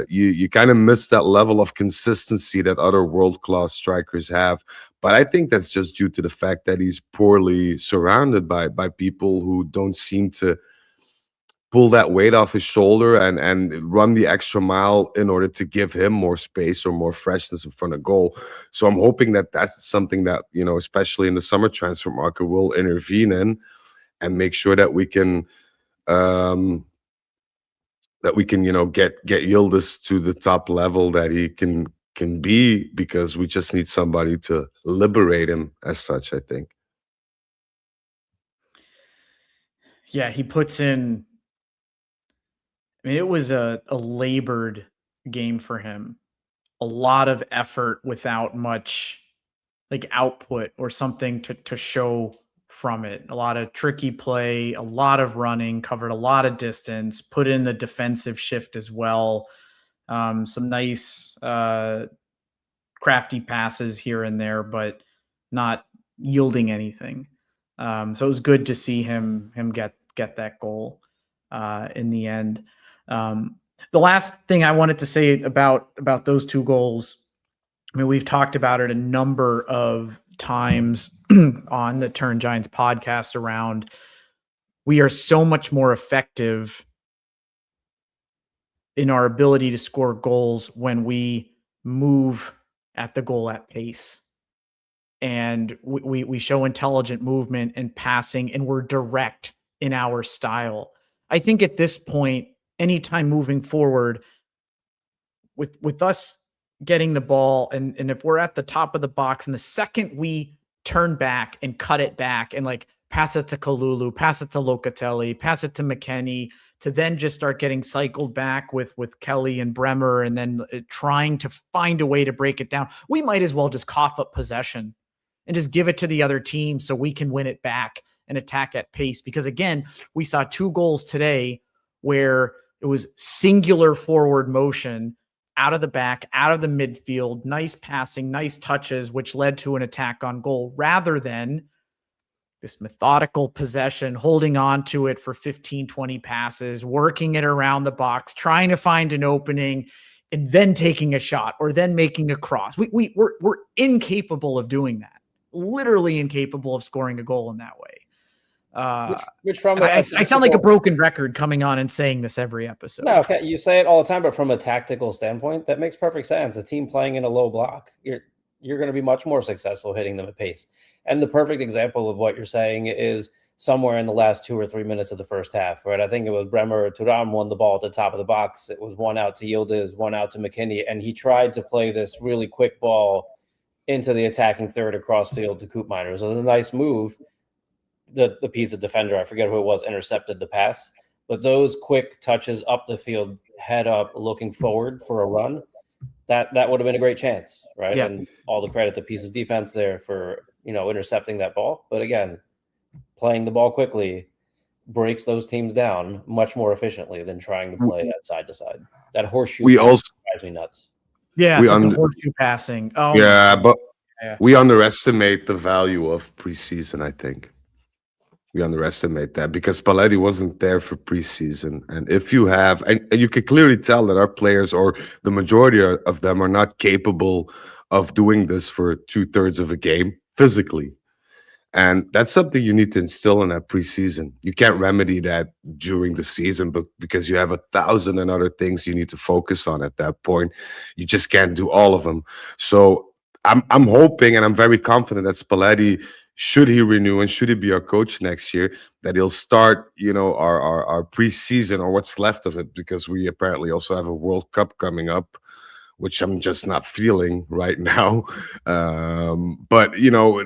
You kind of miss that level of consistency that other world-class strikers have. But I think that's just due to the fact that he's poorly surrounded by people who don't seem to pull that weight off his shoulder and run the extra mile in order to give him more space or more freshness in front of goal. So I'm hoping that that's something that, especially in the summer transfer market, will intervene in and make sure that we can get Yildiz to the top level that he can be, because we just need somebody to liberate him as such, I think. Yeah, he puts in, I mean, it was a labored game for him. A lot of effort without much output or something to show from it. A lot of tricky play, a lot of running, covered a lot of distance, put in the defensive shift as well. Some nice crafty passes here and there, but not yielding anything. So it was good to see him get that goal in the end. The last thing I wanted to say about those two goals, I mean, we've talked about it a number of times on the Turin Giants podcast around, we are so much more effective in our ability to score goals when we move at the goal at pace. And we show intelligent movement and passing, and we're direct in our style. I think at this point, anytime moving forward, with us getting the ball, and if we're at the top of the box, and the second we turn back and cut it back and pass it to Kalulu, pass it to Locatelli, pass it to McKennie, to then just start getting cycled back with Kelly and Bremer, and then trying to find a way to break it down, we might as well just cough up possession and just give it to the other team so we can win it back and attack at pace. Because again, we saw 2 goals today where it was singular forward motion out of the back, out of the midfield, nice passing, nice touches, which led to an attack on goal, rather than this methodical possession, holding on to it for 15, 20 passes, working it around the box, trying to find an opening, and then taking a shot or then making a cross. We're incapable of doing that. Literally incapable of scoring a goal in that way. Which from I sound like a broken record coming on and saying this every episode. No, okay, you say it all the time, but from a tactical standpoint, that makes perfect sense. A team playing in a low block, you're going to be much more successful hitting them at pace. And the perfect example of what you're saying is somewhere in the last 2 or 3 minutes of the first half, right? I think it was Bremer or Turan won the ball at the top of the box. It was one out to Yildiz, one out to McKinney, and he tried to play this really quick ball into the attacking third across field to Koopmeiners. It was a nice move. The Pisa defender, I forget who it was, intercepted the pass. But those quick touches up the field, head up, looking forward for a run, that would have been a great chance, right? Yeah. And all the credit to Pisa's defense there for, intercepting that ball. But again, playing the ball quickly breaks those teams down much more efficiently than trying to play that side to side. That horseshoe drives me nuts. Yeah, the horseshoe passing. Oh, yeah, but we underestimate the value of preseason, I think. We underestimate that because Spalletti wasn't there for preseason. And if you have, and you can clearly tell that our players, or the majority of them, are not capable of doing this for 2/3 of a game physically. And that's something you need to instill in that preseason. You can't remedy that during the season, but because you have 1,000 and other things you need to focus on at that point, you just can't do all of them. So I'm hoping, and I'm very confident that Spalletti, should he renew and should he be our coach next year, that he'll start, our preseason, or what's left of it, because we apparently also have a World Cup coming up, which I'm just not feeling right now. But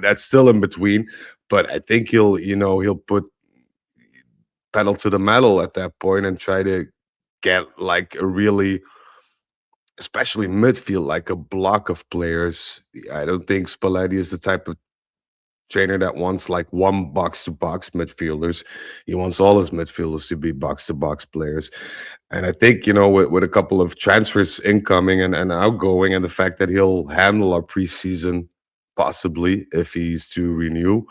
that's still in between. But I think he'll put pedal to the metal at that point and try to get like a really, especially midfield, like a block of players. I don't think Spalletti is the type of trainer that wants like one box-to-box midfielders. He wants all his midfielders to be box-to-box players. And I think, with a couple of transfers incoming and outgoing, and the fact that he'll handle our preseason, possibly, if he's to renew,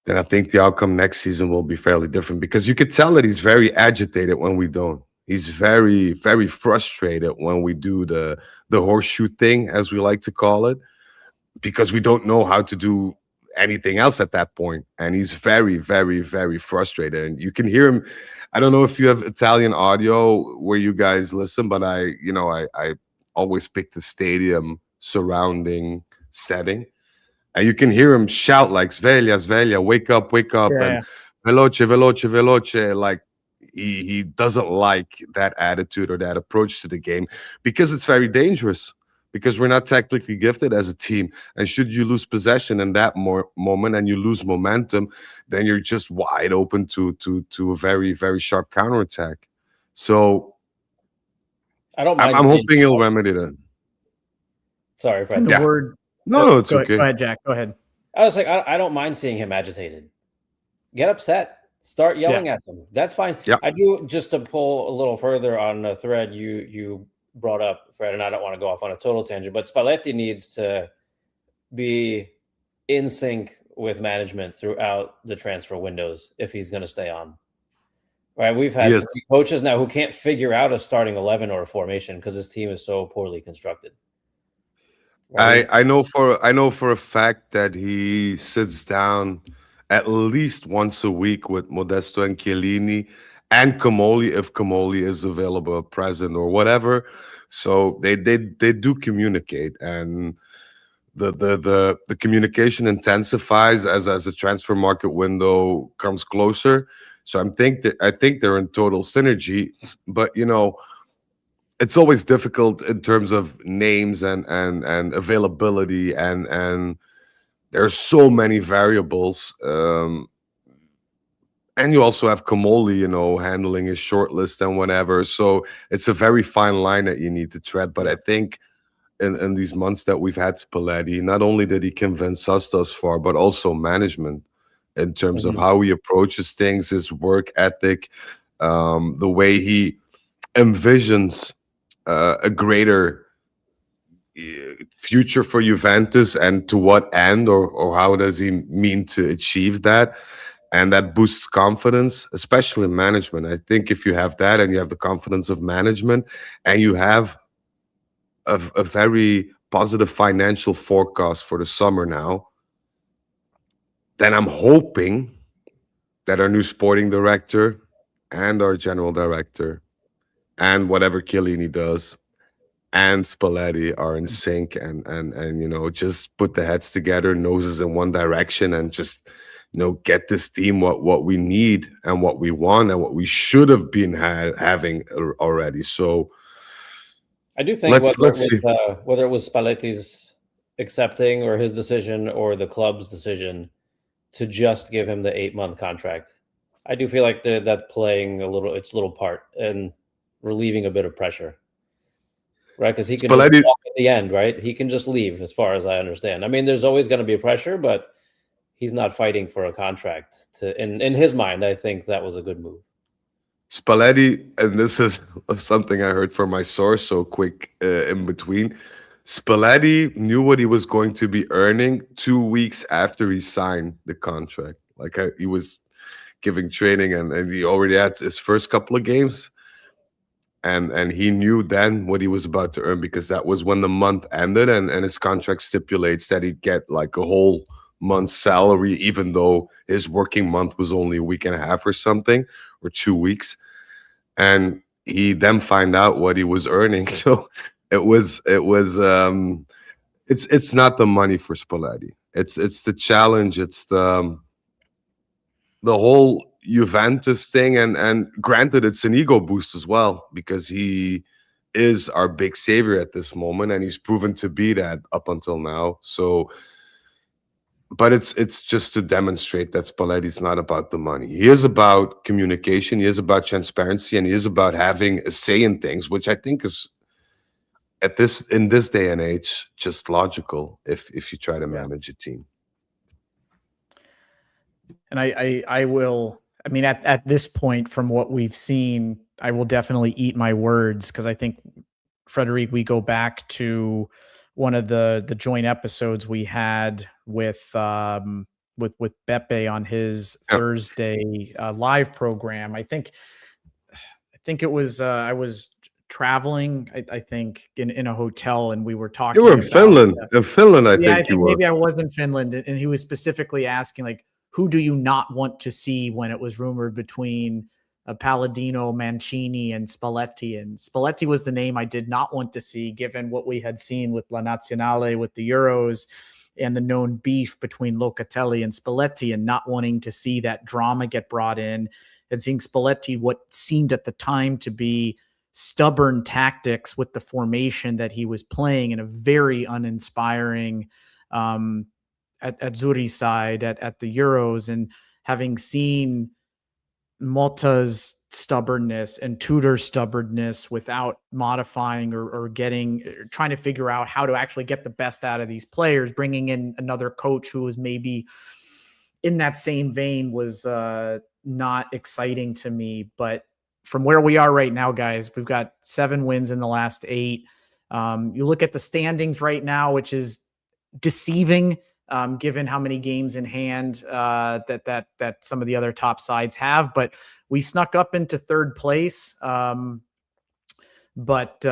then I think the outcome next season will be fairly different, because you could tell that he's very agitated when we don't. He's very, very frustrated when we do the horseshoe thing, as we like to call it, because we don't know how to do anything else at that point. And he's very, very, very frustrated. And you can hear him. I don't know if you have Italian audio where you guys listen, but I always pick the stadium surrounding setting. And you can hear him shout like, "Sveglia, sveglia, wake up, Yeah. and veloce, veloce, veloce." Like he doesn't like that attitude or that approach to the game, because it's very dangerous. Because we're not technically gifted as a team. And should you lose possession in that moment and you lose momentum, then you're just wide open to a very, very sharp counterattack. So I'm hoping he'll remedy that. Sorry, Fred. No, it's okay. Go ahead, Jack. Go ahead. I was like, I don't mind seeing him agitated. Get upset. Start yelling at them. That's fine. Yeah. I do, just to pull a little further on a thread you brought up, Fred, and I don't want to go off on a total tangent, but Spalletti needs to be in sync with management throughout the transfer windows if he's going to stay on. Right? We've had coaches now who can't figure out a starting 11 or a formation because his team is so poorly constructed. Right? I know for a fact that he sits down at least once a week with Modesto and Chiellini and Comoli, if Comoli is available, present, or whatever. So they do communicate, and the communication intensifies as the transfer market window comes closer. So I think they're in total synergy, but it's always difficult in terms of names and availability, and there are so many variables. And you also have Comoli, handling his short list and whatever. So it's a very fine line that you need to tread. But I think in these months that we've had Spalletti. Not only did he convince us thus far, but also management in terms of how he approaches things, his work ethic, the way he envisions a greater future for Juventus, and to what end, or how does he mean to achieve that. And that boosts confidence, especially in management. I think if you have that, and you have the confidence of management, and you have a very positive financial forecast for the summer now, then I'm hoping that our new sporting director and our general director and whatever Chiellini does and Spalletti are in sync, and just put the heads together, noses in one direction, and just get this team what we need and what we want and what we should have been having already. So I do think let's see. Whether it was Spalletti's accepting or his decision or the club's decision to just give him the 8-month contract, I do feel like that's playing its little part and relieving a bit of pressure. Right, because he can just walk at the end, right? He can just leave, as far as I understand. I mean, there's always going to be pressure, but he's not fighting for a contract. In his mind, I think that was a good move. Spalletti, and this is something I heard from my source, so quick in between. Spalletti knew what he was going to be earning 2 weeks after he signed the contract. Like, he was giving training, and he already had his first couple of games. And he knew then what he was about to earn, because that was when the month ended, and his contract stipulates that he'd get like a whole month's salary, even though his working month was only a week and a half or something, or 2 weeks. And he then find out what he was earning. So it's not the money for Spalletti. It's the challenge. It's the whole Juventus thing, and granted, it's an ego boost as well, because he is our big savior at this moment, and he's proven to be that up until now. So, but it's just to demonstrate that Spalletti's not about the money. He is about communication, he is about transparency, and he is about having a say in things, which I think is in this day and age just logical if you try to manage a team. And I will. I mean, at this point, from what we've seen, I will definitely eat my words, because I think, Frederic, we go back to one of the joint episodes we had with Beppe on his Thursday live program. I think it was I was traveling. I think in a hotel, and we were talking. You were in Finland. In Finland, I think you were. Maybe I was in Finland, and he was specifically asking, like, who do you not want to see, when it was rumored between Palladino, Mancini, and Spalletti? And Spalletti was the name I did not want to see, given what we had seen with La Nazionale, with the Euros, and the known beef between Locatelli and Spalletti, and not wanting to see that drama get brought in, and seeing Spalletti, what seemed at the time to be stubborn tactics with the formation that he was playing, in a very uninspiring at Zuri's side at the Euros, and having seen Motta's stubbornness and Tudor's stubbornness without modifying or trying to figure out how to actually get the best out of these players, bringing in another coach who was maybe in that same vein, was not exciting to me. But from where we are right now, guys, we've got 7 wins in the last 8. You look at the standings right now, which is deceiving, given how many games in hand that some of the other top sides have. But we snuck up into 3rd place. But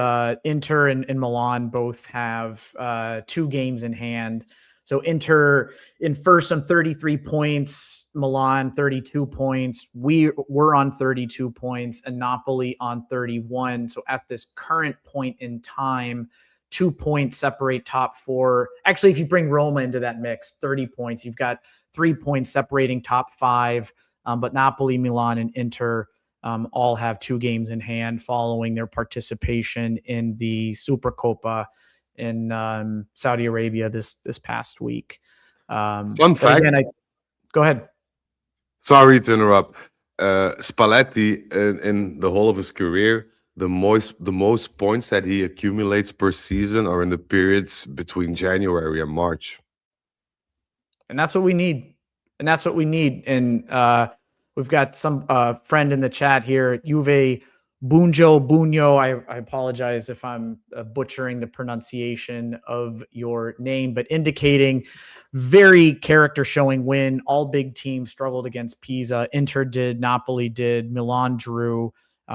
Inter and Milan both have 2 games in hand. So Inter in first on 33 points, Milan 32 points. We're on 32 points, and Napoli on 31. So at this current point in time, 2 points separate top 4. Actually, if you bring Roma into that mix, 30 points. You've got 3 points separating top 5. But Napoli, Milan, and Inter all have 2 games in hand, following their participation in the Supercoppa in Saudi Arabia this past week. Fun fact. Again, go ahead. Sorry to interrupt. Spalletti, in the whole of his career, the most points that he accumulates per season are in the periods between January and March. And that's what we need. And that's what we need. And we've got some friend in the chat here, Juve Bunyo. I apologize if I'm butchering the pronunciation of your name, but indicating very character showing win. All big teams struggled against Pisa. Inter did, Napoli did, Milan drew.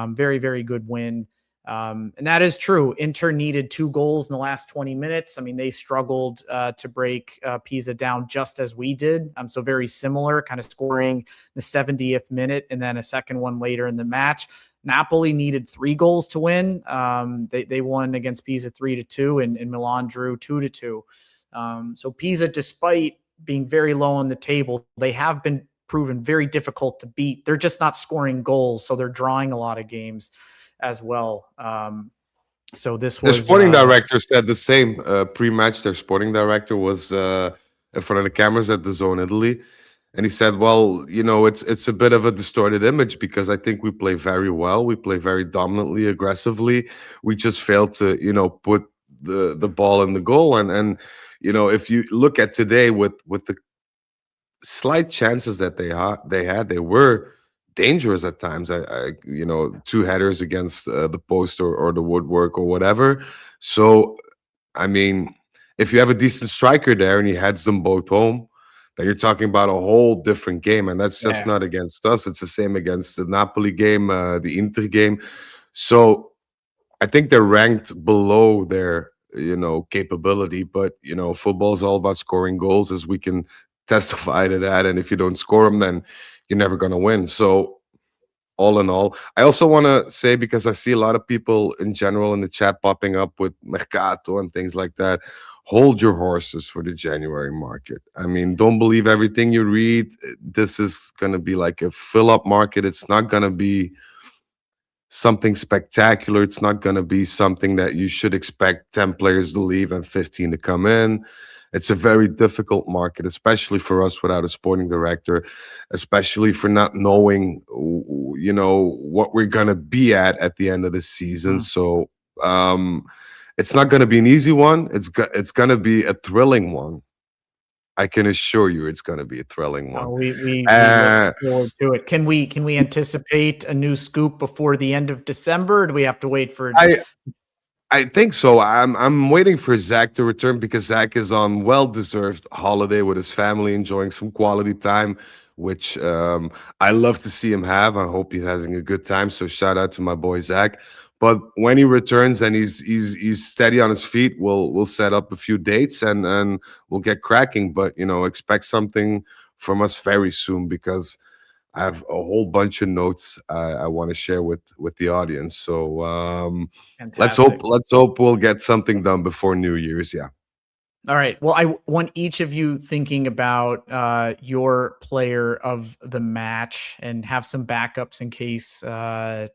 Very, very good win. And that is true. Inter needed 2 goals in the last 20 minutes. I mean, they struggled to break Pisa down just as we did. So very similar, kind of scoring the 70th minute and then a second one later in the match. Napoli needed 3 goals to win. They won against Pisa 3-2, and Milan drew 2-2. So Pisa, despite being very low on the table, they have been proven very difficult to beat. They're just not scoring goals, so they're drawing a lot of games as well. So this was the sporting director said the same pre-match. Their sporting director was in front of the cameras at the Zone Italy, and he said, well, it's a bit of a distorted image because I think we play very well, we play very dominantly, aggressively. We just failed to put the ball in the goal. And if you look at today with the slight chances that they had, they were dangerous at times. I 2 headers against the post or the woodwork or whatever. So I mean, if you have a decent striker there and he heads them both home, then you're talking about a whole different game. And that's just not against us. It's the same against the Napoli game, the Inter game. So I think they're ranked below their capability, but football is all about scoring goals, as we can testify to that. And if you don't score them, then you're never going to win. So all in all, I also want to say, because I see a lot of people in general in the chat popping up with Mercato and things like that, hold your horses for the January market. I mean, don't believe everything you read. This is going to be like a fill up market. It's not going to be something spectacular. It's not going to be something that you should expect 10 players to leave and 15 to come in. It's a very difficult market, especially for us without a sporting director, especially for not knowing, what we're going to be at the end of the season. So it's not going to be an easy one. It's going to be a thrilling one. I can assure you it's going to be a thrilling one. We look forward to it. Can we anticipate a new scoop before the end of December, or do we have to wait for I think so. I'm waiting for Zach to return, because Zach is on well-deserved holiday with his family, enjoying some quality time, which I love to see him have. I hope he's having a good time. So shout out to my boy Zach. But when he returns and he's steady on his feet, we'll set up a few dates and we'll get cracking. But expect something from us very soon, because I have a whole bunch of notes I want to share with the audience. So let's hope we'll get something done before New Year's. Yeah. All right. Well, I want each of you thinking about your player of the match and have some backups in case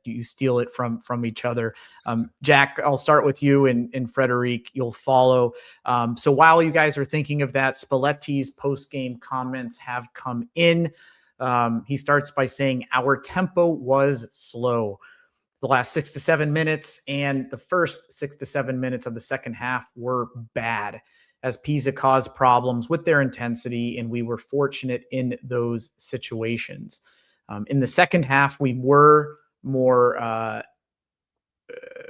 you steal it from each other. Jack, I'll start with you, and Frederic, you'll follow. So while you guys are thinking of that, Spalletti's post-game comments have come in. He starts by saying, our tempo was slow. The last 6 to 7 minutes and the first 6 to 7 minutes of the second half were bad, as Pisa caused problems with their intensity, and we were fortunate in those situations. In the second half, we were more,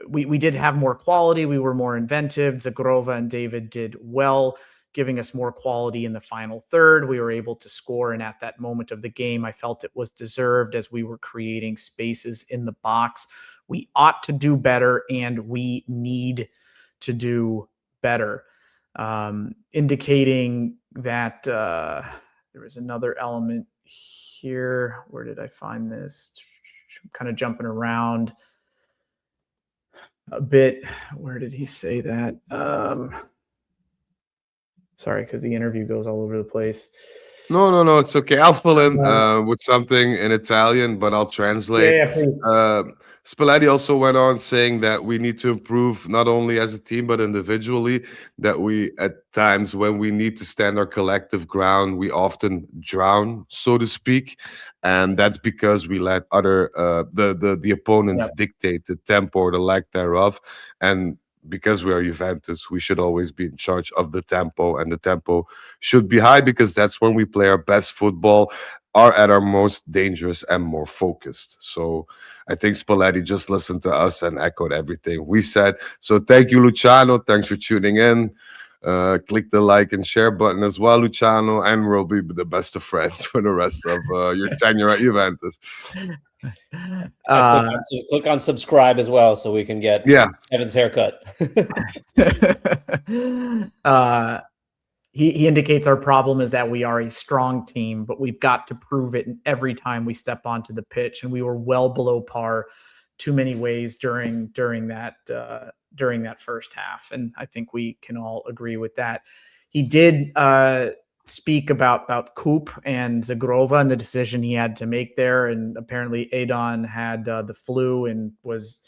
we did have more quality. We were more inventive. Zagrova and David did well, giving us more quality in the final third. We were able to score, and at that moment of the game, I felt it was deserved, as we were creating spaces in the box. We ought to do better, and we need to do better. Indicating that there was another element here. Where did I find this? I'm kind of jumping around a bit. Where did he say that? Sorry, because the interview goes all over the place. No, it's okay. I'll fill in with something in Italian, but I'll translate. Yeah, please. Spalletti also went on saying that we need to improve not only as a team but individually. That we, at times when we need to stand our collective ground, we often drown, so to speak, and that's because we let other the opponents dictate the tempo or the lack thereof, and because we are Juventus, we should always be in charge of the tempo, and the tempo should be high because that's when we play our best football, are at our most dangerous and more focused. So I think Spalletti just listened to us and echoed everything we said. So thank you, Luciano. Thanks for tuning in. Click the like and share button as well, Luciano, and we'll be the best of friends for the rest of your tenure at Juventus. Click on subscribe as well so we can get Evan's haircut. He indicates our problem is that we are a strong team, but we've got to prove it every time we step onto the pitch, and we were well below par too many ways during that first half, and I think we can all agree with that. He did speak about Coop and Zagrova and the decision he had to make there, and apparently Adon had the flu and was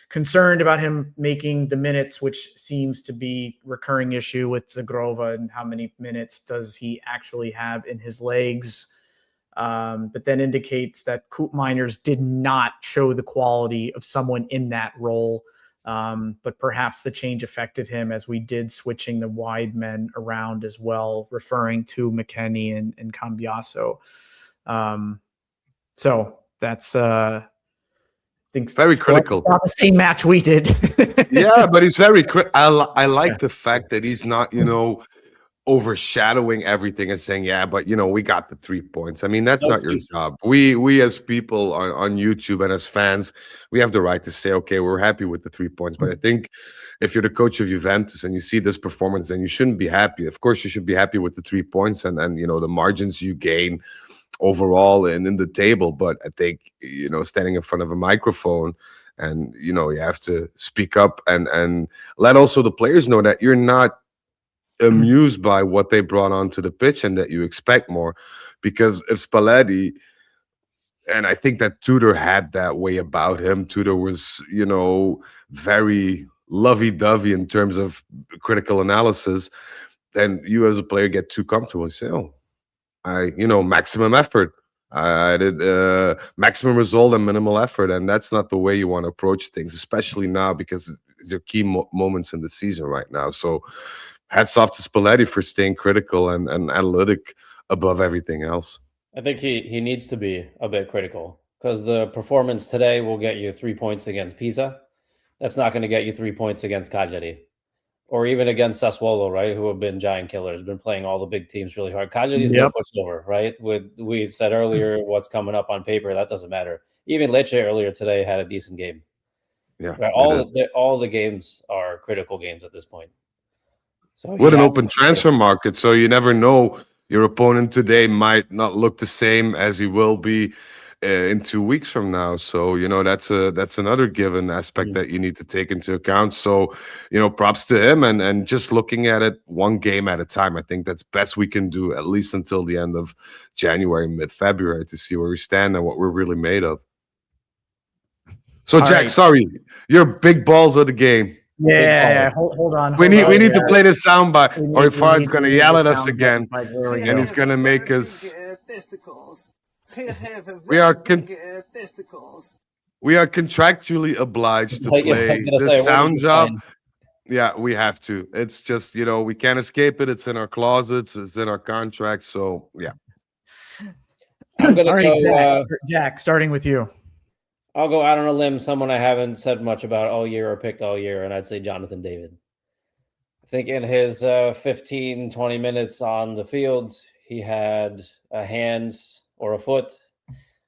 concerned about him making the minutes, which seems to be a recurring issue with Zagrova, and how many minutes does he actually have in his legs. But then indicates that Coop Miners did not show the quality of someone in that role. But perhaps the change affected him, as we did switching the wide men around as well, referring to McKennie and Cambiaso. So that's very critical. It's not the same match we did. Yeah, but he's very I like the fact that he's not, overshadowing everything and saying, yeah, but we got the 3 points. I mean, that's not your job. We as people on YouTube and as fans, we have the right to say, okay, we're happy with the 3 points. But I think if you're the coach of Juventus and you see this performance, then you shouldn't be happy. Of course, you should be happy with the 3 points and the margins you gain overall and in the table. But I think standing in front of a microphone and you have to speak up and let also the players know that you're not amused by what they brought onto the pitch and that you expect more. Because if Spalletti, and I think that Tudor had that way about him, Tudor was very lovey-dovey in terms of critical analysis, then you as a player get too comfortable and say, maximum effort. I did maximum result and minimal effort, and that's not the way you want to approach things, especially now because these are key moments in the season right now. So hats off to Spalletti for staying critical and analytic above everything else. I think he needs to be a bit critical, because the performance today will get you 3 points against Pisa. That's not going to get you 3 points against Cagliari. Or even against Sassuolo, right, who have been giant killers, been playing all the big teams really hard. Cagliari's no pushover, right? We said earlier what's coming up on paper, that doesn't matter. Even Lecce earlier today had a decent game. Yeah, right? All the games are critical games at this point. So with an open transfer market, so you never know. Your opponent today might not look the same as he will be in 2 weeks from now. So that's another given aspect that you need to take into account. So props to him, and just looking at it one game at a time. I think that's best we can do, at least until the end of January, mid-February, to see where we stand and what we're really made of. So all Jack, sorry, you're big balls of the game. Yeah. Hold on. We need to play this soundbite, or Farad's going to yell at us again, and he's going to make us. We are contractually obliged to play the sound job. Yeah, we have to. It's just we can't escape it. It's in our closets. It's in our contracts. So yeah. I'm gonna go, Jack, starting with you. I'll go out on a limb, someone I haven't said much about all year or picked all year, and I'd say Jonathan David. I think in his 15, 20 minutes on the field, he had a hand or a foot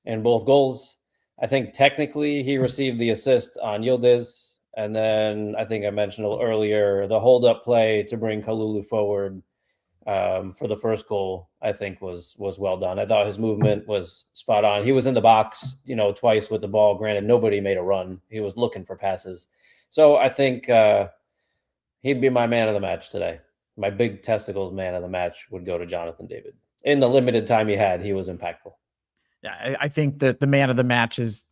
in both goals. I think technically he received the assist on Yildiz, and then I think I mentioned a little earlier, the hold-up play to bring Kalulu forward for the first goal, I think was well done. I thought his movement was spot on. He was in the box, twice with the ball. Granted, nobody made a run. He was looking for passes. So I think he'd be my man of the match today. My big testicles man of the match would go to Jonathan David. in the limited time he had, he was impactful. Yeah, I think that the man of the match is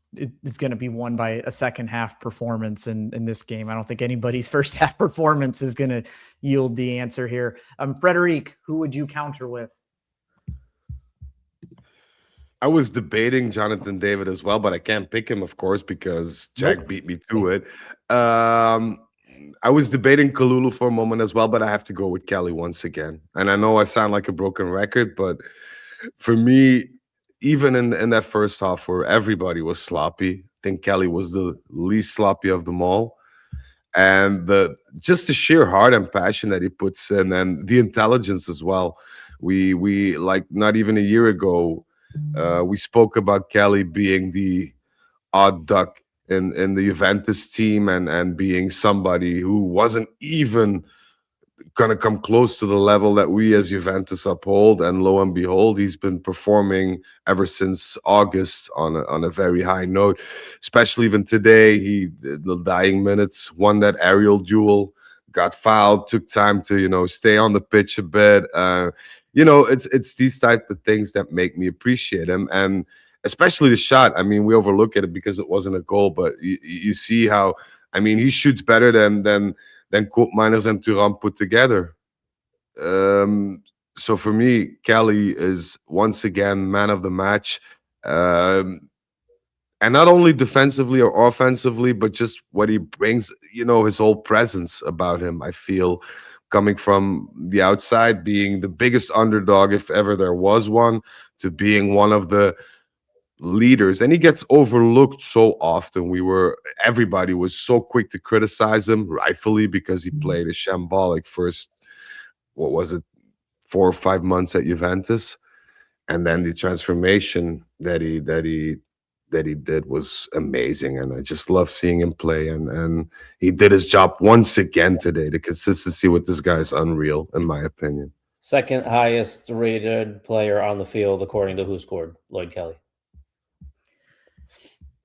going to be won by a second half performance in this game. I don't think anybody's first half performance is going to yield the answer here. Frederic, who would you counter with? I was debating Jonathan David as well, but I can't pick him, of course, because Jack beat me to it. I was debating Kalulu for a moment as well, but I have to go with Kelly once again. And I know I sound like a broken record, but for me, even in that first half where everybody was sloppy, I think Kelly was the least sloppy of them all. And just the sheer heart and passion that he puts in, and the intelligence as well. We like not even a year ago, we spoke about Kelly being the odd duck in the Juventus team and being somebody who wasn't even gonna come close to the level that we as Juventus uphold. And lo and behold, he's been performing ever since August on a very high note. Especially even today, the dying minutes, won that aerial duel, got fouled, took time to stay on the pitch a bit. It's these type of things that make me appreciate him, and especially the shot. I mean, we overlook it because it wasn't a goal, but you see how, I mean, he shoots better than Koopmeiners and Turin put together. So for me, Kelly is once again man of the match. And not only defensively or offensively, but just what he brings, his whole presence about him, I feel, coming from the outside, being the biggest underdog, if ever there was one, to being one of the leaders. And he gets overlooked so often. Everybody was so quick to criticize him, rightfully, because he played a shambolic first, what was it, 4 or 5 months at Juventus. And then the transformation that he did was amazing, and I just love seeing him play. And he did his job once again today. The consistency with this guy is unreal, in my opinion. Second highest rated player on the field according to Who Scored, Lloyd Kelly.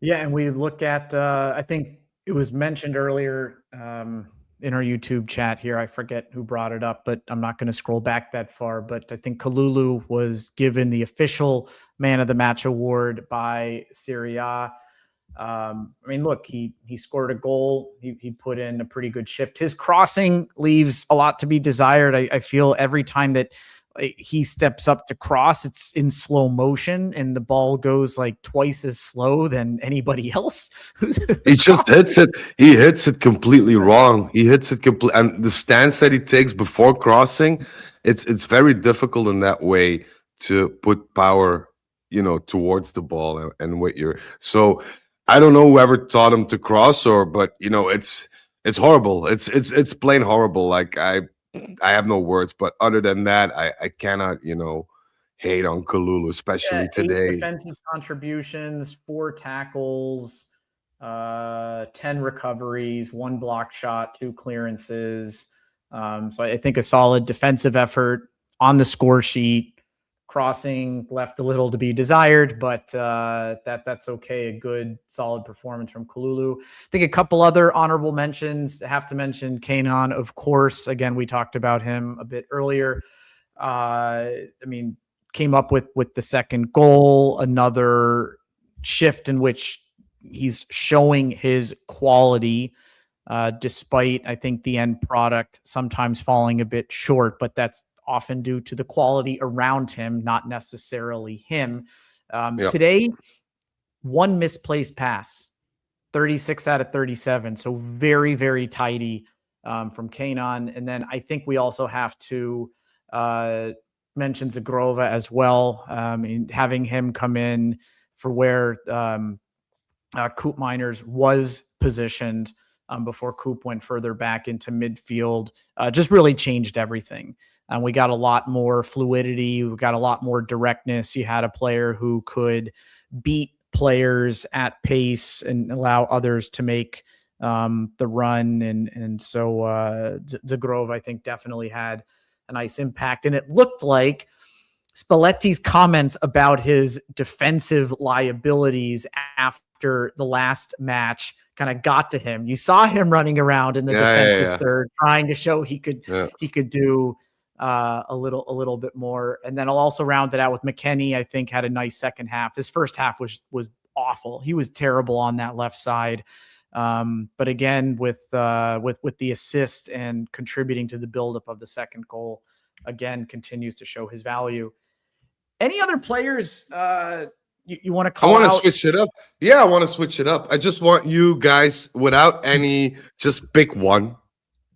Yeah, and we look at, I think it was mentioned earlier in our YouTube chat here. I forget who brought it up, but I'm not going to scroll back that far. But I think Kalulu was given the official Man of the Match award by Serie A. I mean, look, he scored a goal. He put in a pretty good shift. His crossing leaves a lot to be desired. I feel every time that he steps up to cross, it's in slow motion and the ball goes like twice as slow than anybody else. He just hits it. He hits it completely wrong. He hits it and the stance that he takes before crossing, it's very difficult in that way to put power, towards the ball and with your. So I don't know whoever taught him to cross, but it's horrible. It's plain horrible. Like I have no words, but other than that, I cannot, hate on Kalulu, especially today. 8 defensive contributions, 4 tackles, 10 recoveries, 1 block shot, 2 clearances. So I think a solid defensive effort on the score sheet. Crossing left a little to be desired, but that's okay. A good, solid performance from Kalulu. I think a couple other honorable mentions. I have to mention Kenan, of course. Again, we talked about him a bit earlier. I mean, came up with the second goal, another shift in which he's showing his quality, despite, I think, the end product sometimes falling a bit short, but that's often due to the quality around him, not necessarily him. Today, 1 misplaced pass, 36 out of 37. So very, very tidy from Kenan. And then I think we also have to mention Zagrova as well. Having him come in for where Koopmeiners was positioned before Coop went further back into midfield, just really changed everything. And we got a lot more fluidity. We got a lot more directness. You had a player who could beat players at pace and allow others to make the run. And so Zagrov, I think, definitely had a nice impact. And it looked like Spalletti's comments about his defensive liabilities after the last match kind of got to him. You saw him running around in the defensive third, trying to show he could do a little bit more. And then I'll also round it out with McKennie. I think had a nice second half. His first half was awful. He was terrible on that left side. But again, with the assist and contributing to the buildup of the second goal, again continues to show his value. Any other players you want to call out? I want to switch it up. Yeah, I want to switch it up. I just want you guys, without any, just pick one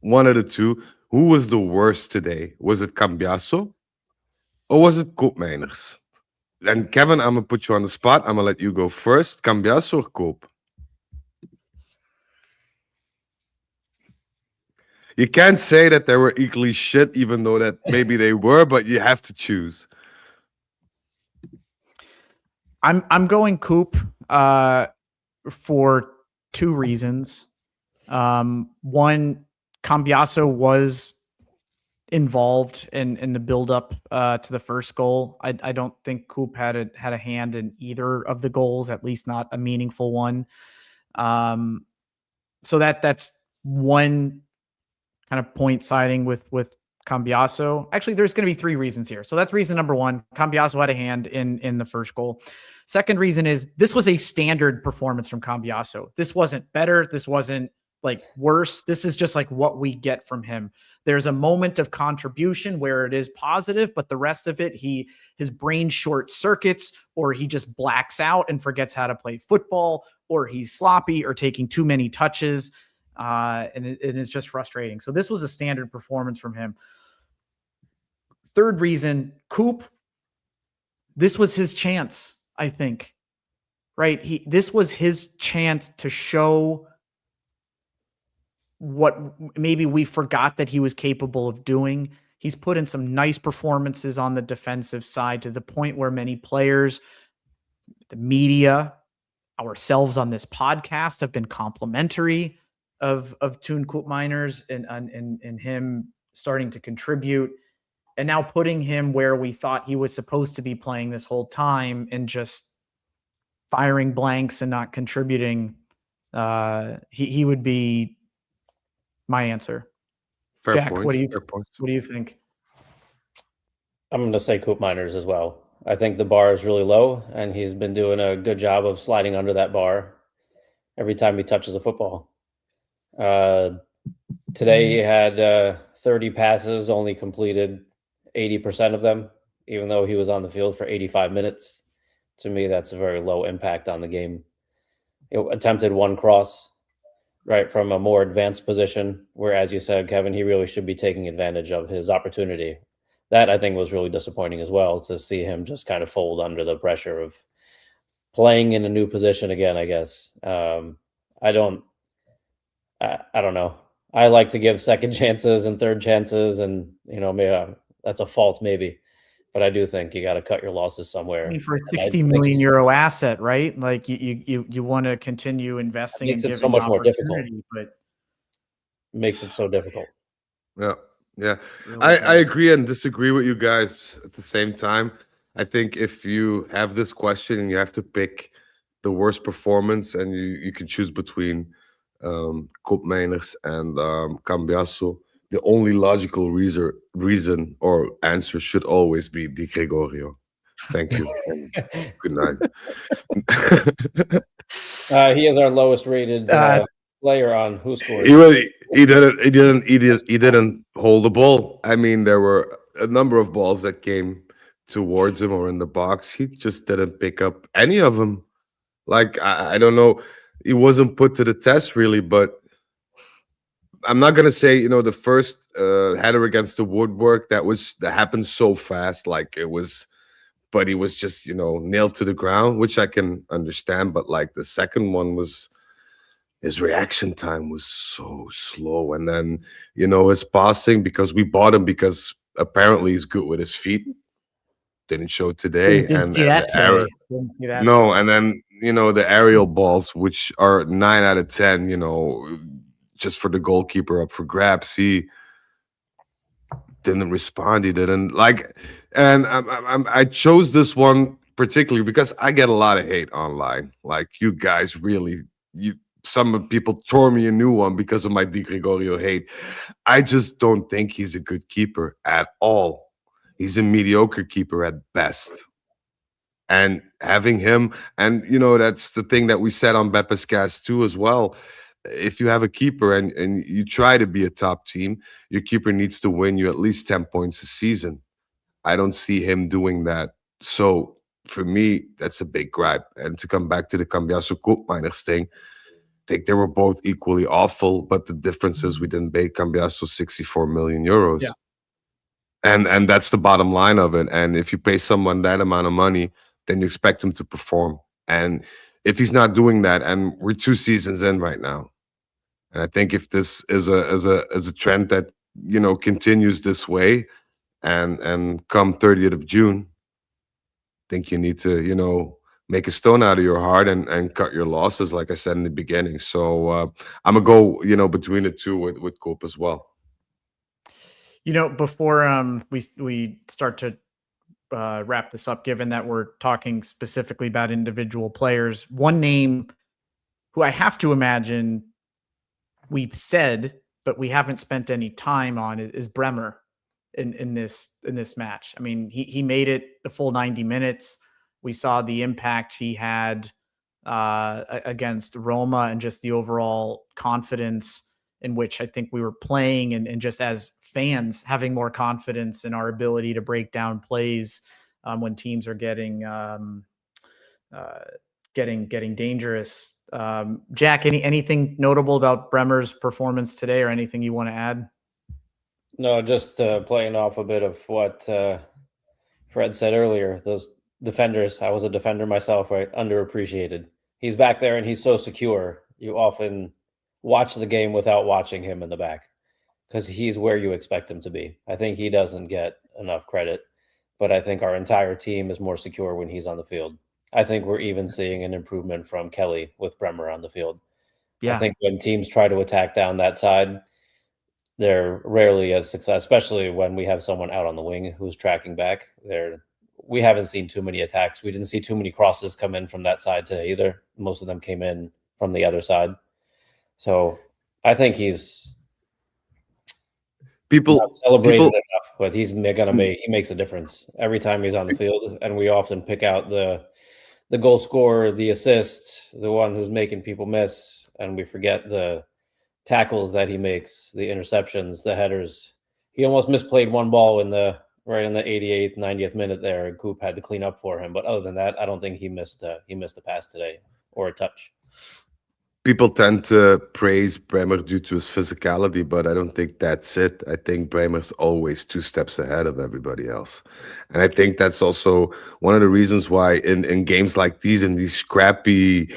of the two. Who was the worst today? Was it Cambiasso or was it Koopmeiners? And Kevin, I'm going to put you on the spot. I'm going to let you go first. Cambiasso or Koop? You can't say that they were equally shit, even though that maybe they were, but you have to choose. I'm going Coop for two reasons. One, Cambiasso was involved in the buildup to the first goal. I don't think Coop had a hand in either of the goals, at least not a meaningful one. So that's one kind of point siding with Cambiasso. Actually, there's going to be three reasons here. So that's reason number one. Cambiasso had a hand in the first goal. Second reason is this was a standard performance from Cambiasso. This wasn't better. This wasn't like worse. This is just like what we get from him. There's a moment of contribution where it is positive, but the rest of it, his brain short circuits, or he just blacks out and forgets how to play football, or he's sloppy or taking too many touches. And it is just frustrating. So this was a standard performance from him. Third reason, Coop, this was his chance, I think. Right? This was his chance to show what maybe we forgot that he was capable of doing. He's put in some nice performances on the defensive side to the point where many players, the media, ourselves on this podcast have been complimentary of Turin Giants and him starting to contribute, and now putting him where we thought he was supposed to be playing this whole time and just firing blanks and not contributing. He would be my answer. Fair Jack, points, what fair do you think? I'm going to say Koopmeiners as well. I think the bar is really low, and he's been doing a good job of sliding under that bar every time he touches a football. Today he had 30 passes, only completed 80% of them, even though he was on the field for 85 minutes. To me, that's a very low impact on the game. He attempted one cross right from a more advanced position, where, as you said, Kevin, he really should be taking advantage of his opportunity. That, I think, was really disappointing as well, to see him just kind of fold under the pressure of playing in a new position again, I guess. I don't know. I like to give second chances and third chances, and maybe that's a fault, maybe. But I do think you got to cut your losses somewhere. I mean, for a 60 million euro asset, right? Like you want to continue investing. It makes and it so much more difficult. But makes it so difficult. Yeah. Really I agree and disagree with you guys at the same time. I think if you have this question and you have to pick the worst performance, and you can choose between Koopmeiners and Cambiasso, the only logical reason or answer should always be Di Gregorio. Thank you. And good night. He is our lowest rated player on Who Scored. He didn't hold the ball. I mean, there were a number of balls that came towards him or in the box. He just didn't pick up any of them. Like, I don't know. He wasn't put to the test really, but I'm not gonna say the first header against the woodwork that happened so fast, like it was, but he was just nailed to the ground, which I can understand. But like the second one his reaction time was so slow, and then his passing, because we bought him because apparently he's good with his feet, didn't show today. Didn't see that today. No, and then the aerial balls, which are 9 out of 10, just for the goalkeeper up for grabs, he didn't respond. He didn't like, and I chose this one particularly because I get a lot of hate online. Like, you guys really, some people tore me a new one because of my Di Gregorio hate. I just don't think he's a good keeper at all. He's a mediocre keeper at best. And having him, and that's the thing that we said on Beppes Cast too as well. If you have a keeper and you try to be a top team, your keeper needs to win you at least 10 points a season. I don't see him doing that. So for me, that's a big gripe. And to come back to the Cambiasso Koopmeiners thing, I think they were both equally awful, but the difference is we didn't pay Cambiasso 64 million euros. Yeah. And that's the bottom line of it. And if you pay someone that amount of money, then you expect him to perform. And if he's not doing that, and we're 2 seasons in right now, and I think if this is a trend that continues this way, and come 30th of June, I think you need to make a stone out of your heart and cut your losses, like I said in the beginning. So I'm gonna go between the two with Coop as well. Before we start to wrap this up, given that we're talking specifically about individual players, one name who I have to imagine we've said, but we haven't spent any time on is Bremer in this match. I mean, he made it the full 90 minutes. We saw the impact he had against Roma and just the overall confidence in which I think we were playing, and just as fans having more confidence in our ability to break down plays when teams are getting dangerous. Jack, anything notable about Bremer's performance today, or anything you want to add? No, just playing off a bit of what Fred said earlier. Those defenders, I was a defender myself, right? Underappreciated. He's back there and he's so secure. You often watch the game without watching him in the back because he's where you expect him to be. I think he doesn't get enough credit, but I think our entire team is more secure when he's on the field. I think we're even seeing an improvement from Kelly with Bremer on the field. Yeah. I think when teams try to attack down that side, they're rarely as successful, especially when we have someone out on the wing who's tracking back. We haven't seen too many attacks. We didn't see too many crosses come in from that side today either. Most of them came in from the other side. So I think he's not celebrated enough, but he makes a difference every time he's on the field. And we often pick out the goal scorer, the assist, the one who's making people miss, and we forget the tackles that he makes, the interceptions, the headers. He almost misplayed one ball right in the 88th, 90th minute there, and Coop had to clean up for him. But other than that, I don't think he missed a pass today or a touch. People tend to praise Bremer due to his physicality, but I don't think that's it. I think Bremer's always 2 steps ahead of everybody else. And I think that's also one of the reasons why in games like these, in these scrappy,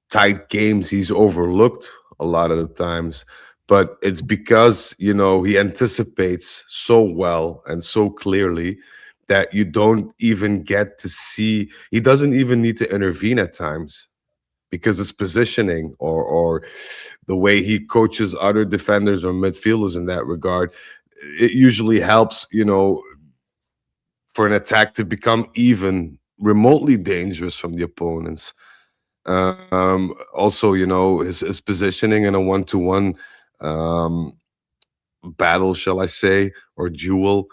tight games, he's overlooked a lot of the times. But it's because, he anticipates so well and so clearly that you don't even get to see, he doesn't even need to intervene at times, because his positioning or the way he coaches other defenders or midfielders in that regard, it usually helps, for an attack to become even remotely dangerous from the opponents. Also, his positioning in a 1-to-1 battle, shall I say, or duel,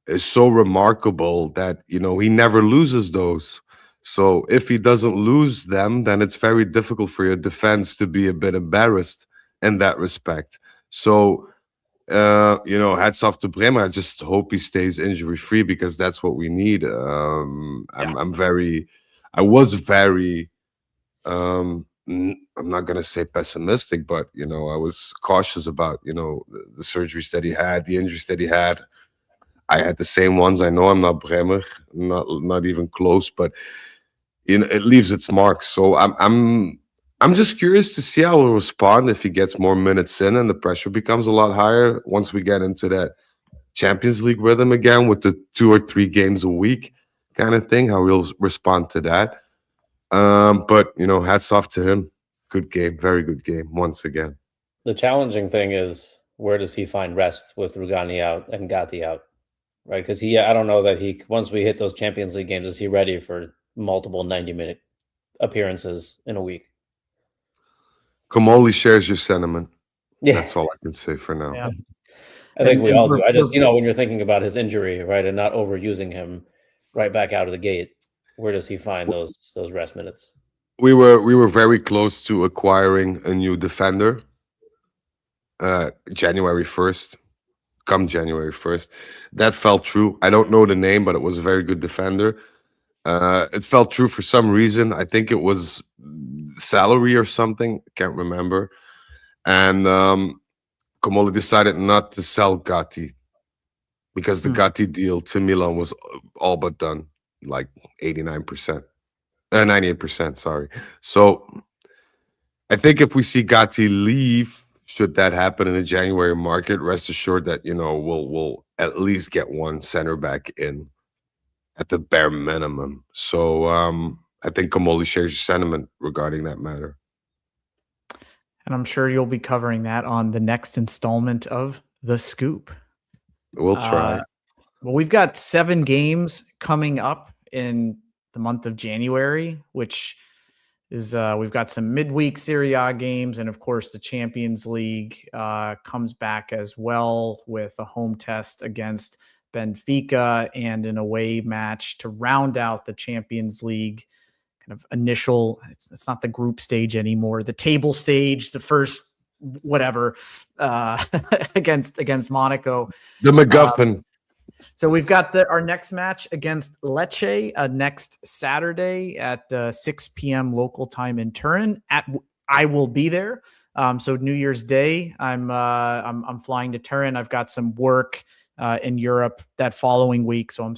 is so remarkable that, he never loses those. So if he doesn't lose them, then it's very difficult for your defense to be a bit embarrassed in that respect. So, hats off to Bremer. I just hope he stays injury free, because that's what we need. I'm not going to say pessimistic, but, I was cautious about, the surgeries that he had, the injuries that he had. I had the same ones. I know I'm not Bremer, not even close, but it leaves its mark. So I'm just curious to see how he'll respond if he gets more minutes in and the pressure becomes a lot higher once we get into that Champions League rhythm again with the 2 or 3 games a week kind of thing, how he'll respond to that. But hats off to him. Good game, very good game once again. The challenging thing is, where does he find rest with Rugani out and Gatti out? Right, because I don't know that once we hit those Champions League games, is he ready for multiple 90-minute appearances in a week. Kamoli shares your sentiment. Yeah, That's all I can say for now. Yeah. I think we all do. I just, we're- when you're thinking about his injury, right, and not overusing him right back out of the gate, where does he find those rest minutes? We were very close to acquiring a new defender. January 1st. Come January 1st. That fell true. I don't know the name, but it was a very good defender. It fell true for some reason. I think it was salary or something. Can't remember. And Komoli decided not to sell Gatti because the Gatti deal to Milan was all but done, like 89%. 98%, sorry. So I think if we see Gatti leave, should that happen in the January market, rest assured that we'll at least get one center back in at the bare minimum. So I think Kamoli shares your sentiment regarding that matter. And I'm sure you'll be covering that on the next installment of The Scoop. We'll try. Well, we've got 7 games coming up in the month of January, which is we've got some midweek Serie A games, and of course the Champions League comes back as well with a home test against Benfica and an away match to round out the Champions League kind of initial. It's not the group stage anymore, the table stage, the first whatever against Monaco, the MacGuffin. So we've got our next match against Lecce next Saturday at 6 p.m. local time in Turin. I will be there. So New Year's Day, I'm flying to Turin. I've got some work in Europe that following week, so I'm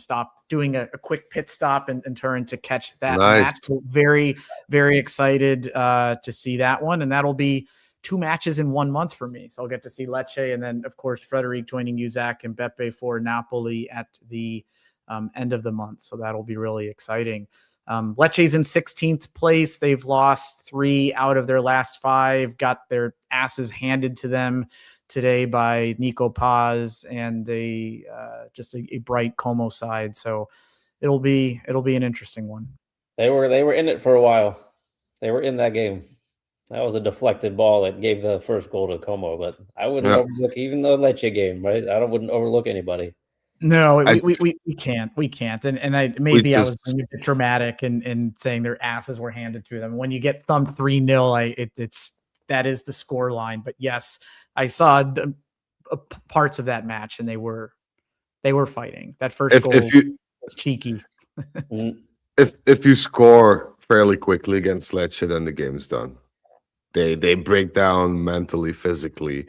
doing a quick pit stop in Turin to catch that match. So very, very excited to see that one, and that'll be 2 matches in 1 month for me. So I'll get to see Lecce, and then of course Frederic joining you, Zach, and Beppe for Napoli at the end of the month. So that'll be really exciting. Lecce's in 16th place. They've lost 3 out of their last 5, got their asses handed to them today by Nico Paz and just a bright Como side. So it'll be an interesting one. They were in it for a while. They were in that game. That was a deflected ball that gave the first goal to Como, but I wouldn't overlook even the Lecce game, right? Wouldn't overlook anybody. No, we can't. We can't. And I was being a bit dramatic and saying their asses were handed to them. When you get thumped 3-0, that is the score line. But yes, I saw parts of that match, and they were fighting. That first goal was cheeky. If you score fairly quickly against Lecce, then the game's done. They break down mentally, physically.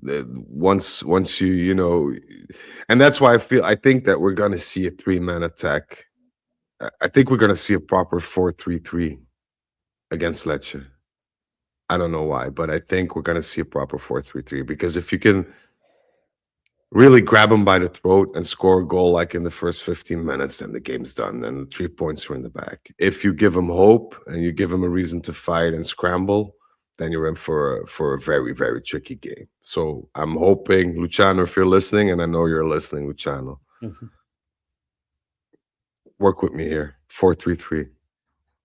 Once you and that's why I think that we're gonna see a 3-man attack. I think we're gonna see a proper 4-3-3 against Lecce. I don't know why, but I think we're gonna see a proper 4-3-3 because if you can really grab them by the throat and score a goal like in the first 15 minutes, then the game's done. Then the 3 points are in the back. If you give them hope and you give them a reason to fight and scramble, then you're in for a very, very tricky game. So I'm hoping, Luciano, if you're listening, and I know you're listening, Luciano, work with me here. 4-3-3.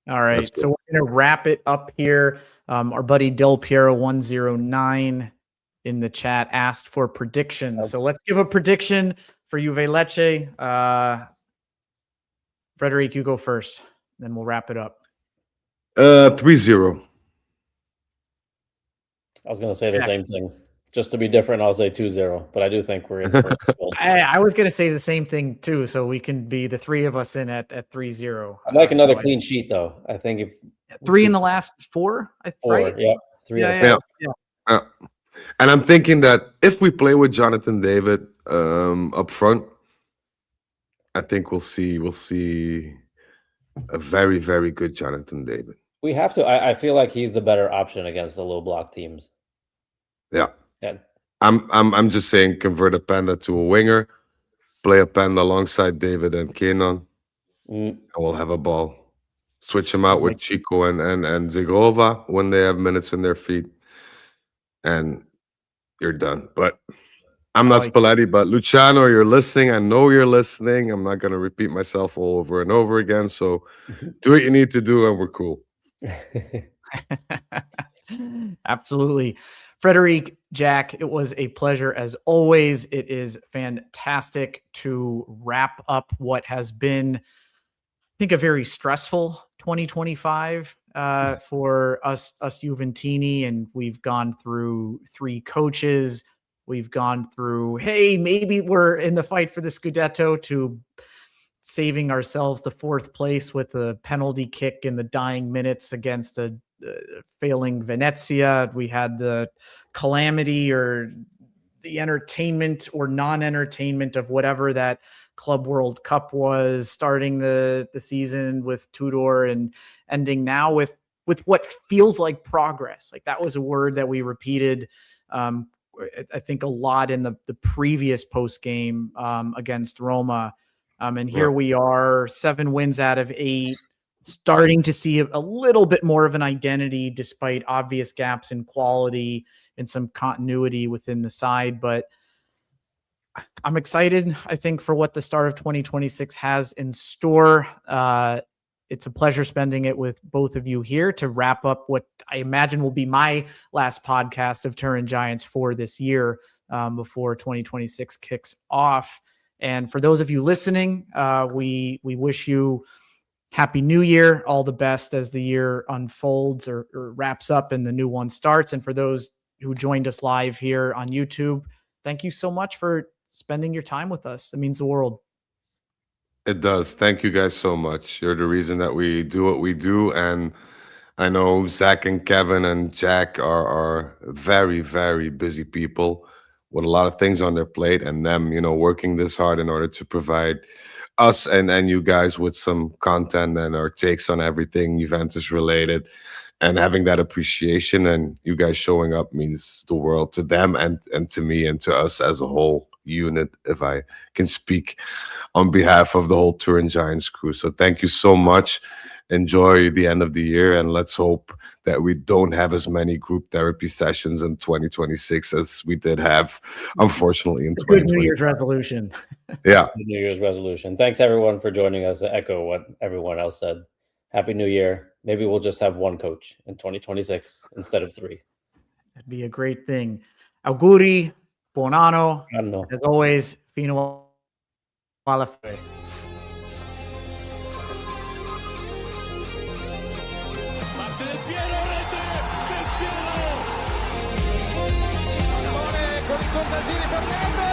All right. So we're going to wrap it up here. Our buddy Del Piero 109 in the chat asked for predictions. So let's give a prediction for Juve Lecce. Frederic, you go first. Then we'll wrap it up. 3-0. I was going to say the same thing. Just to be different, I'll say 2-0. But I do think we're in for I was going to say the same thing, too. So we can be the 3 of us in at 3-0. I'd like another clean sheet, though. I think if 3 in the last 4, right? Yeah. 3 yeah. And I'm thinking that if we play with Jonathan David up front, I think we'll see a very, very good Jonathan David. We have to. I feel like he's the better option against the low block teams. Yeah. Yeah. I'm just saying convert a Panda to a winger, play a Panda alongside David and Kenan, and we'll have a ball. Switch them out with Chico and Zigrova when they have minutes in their feet, and you're done. But I'm not Spalletti, but Luciano, you're listening. I know you're listening. I'm not going to repeat myself all over and over again. So do what you need to do, and we're cool. Absolutely. Frederic, Jack, it was a pleasure as always. It is fantastic to wrap up what has been, I think, a very stressful 2025 for us Juventini, and we've gone through 3 coaches. We've gone through, hey, maybe we're in the fight for the Scudetto, to saving ourselves the 4th place with a penalty kick in the dying minutes against a failing Venezia. We had the calamity or the entertainment or non-entertainment of whatever that Club World Cup was, starting the season with Tudor and ending now with what feels like progress. Like, that was a word that we repeated, I think, a lot in the previous post game against Roma. And here we are, 7 wins out of 8, starting to see a little bit more of an identity despite obvious gaps in quality and some continuity within the side. But I'm excited, I think, for what the start of 2026 has in store. It's a pleasure spending it with both of you here to wrap up what I imagine will be my last podcast of Turin Giants for this year, before 2026 kicks off. And for those of you listening, we wish you Happy New Year. All the best as the year unfolds or wraps up and the new one starts. And for those who joined us live here on YouTube, thank you so much for spending your time with us. It means the world. It does. Thank you guys so much. You're the reason that we do what we do. And I know Zach and Kevin and Jack are very, very busy people with a lot of things on their plate, and them, working this hard in order to provide us and you guys with some content and our takes on everything Juventus related, and having that appreciation and you guys showing up means the world to them and to me and to us as a whole unit, if I can speak on behalf of the whole Turin Giants crew. So thank you so much. Enjoy the end of the year, and let's hope that we don't have as many group therapy sessions in 2026 as we did have, unfortunately, in 2020. Good New Year's resolution. Yeah. Good New Year's resolution. Thanks, everyone, for joining us. To echo what everyone else said. Happy New Year. Maybe we'll just have 1 coach in 2026 instead of 3. That'd be a great thing. Auguri, buon anno. As always, fino alla fine. Con i contadini per Neve.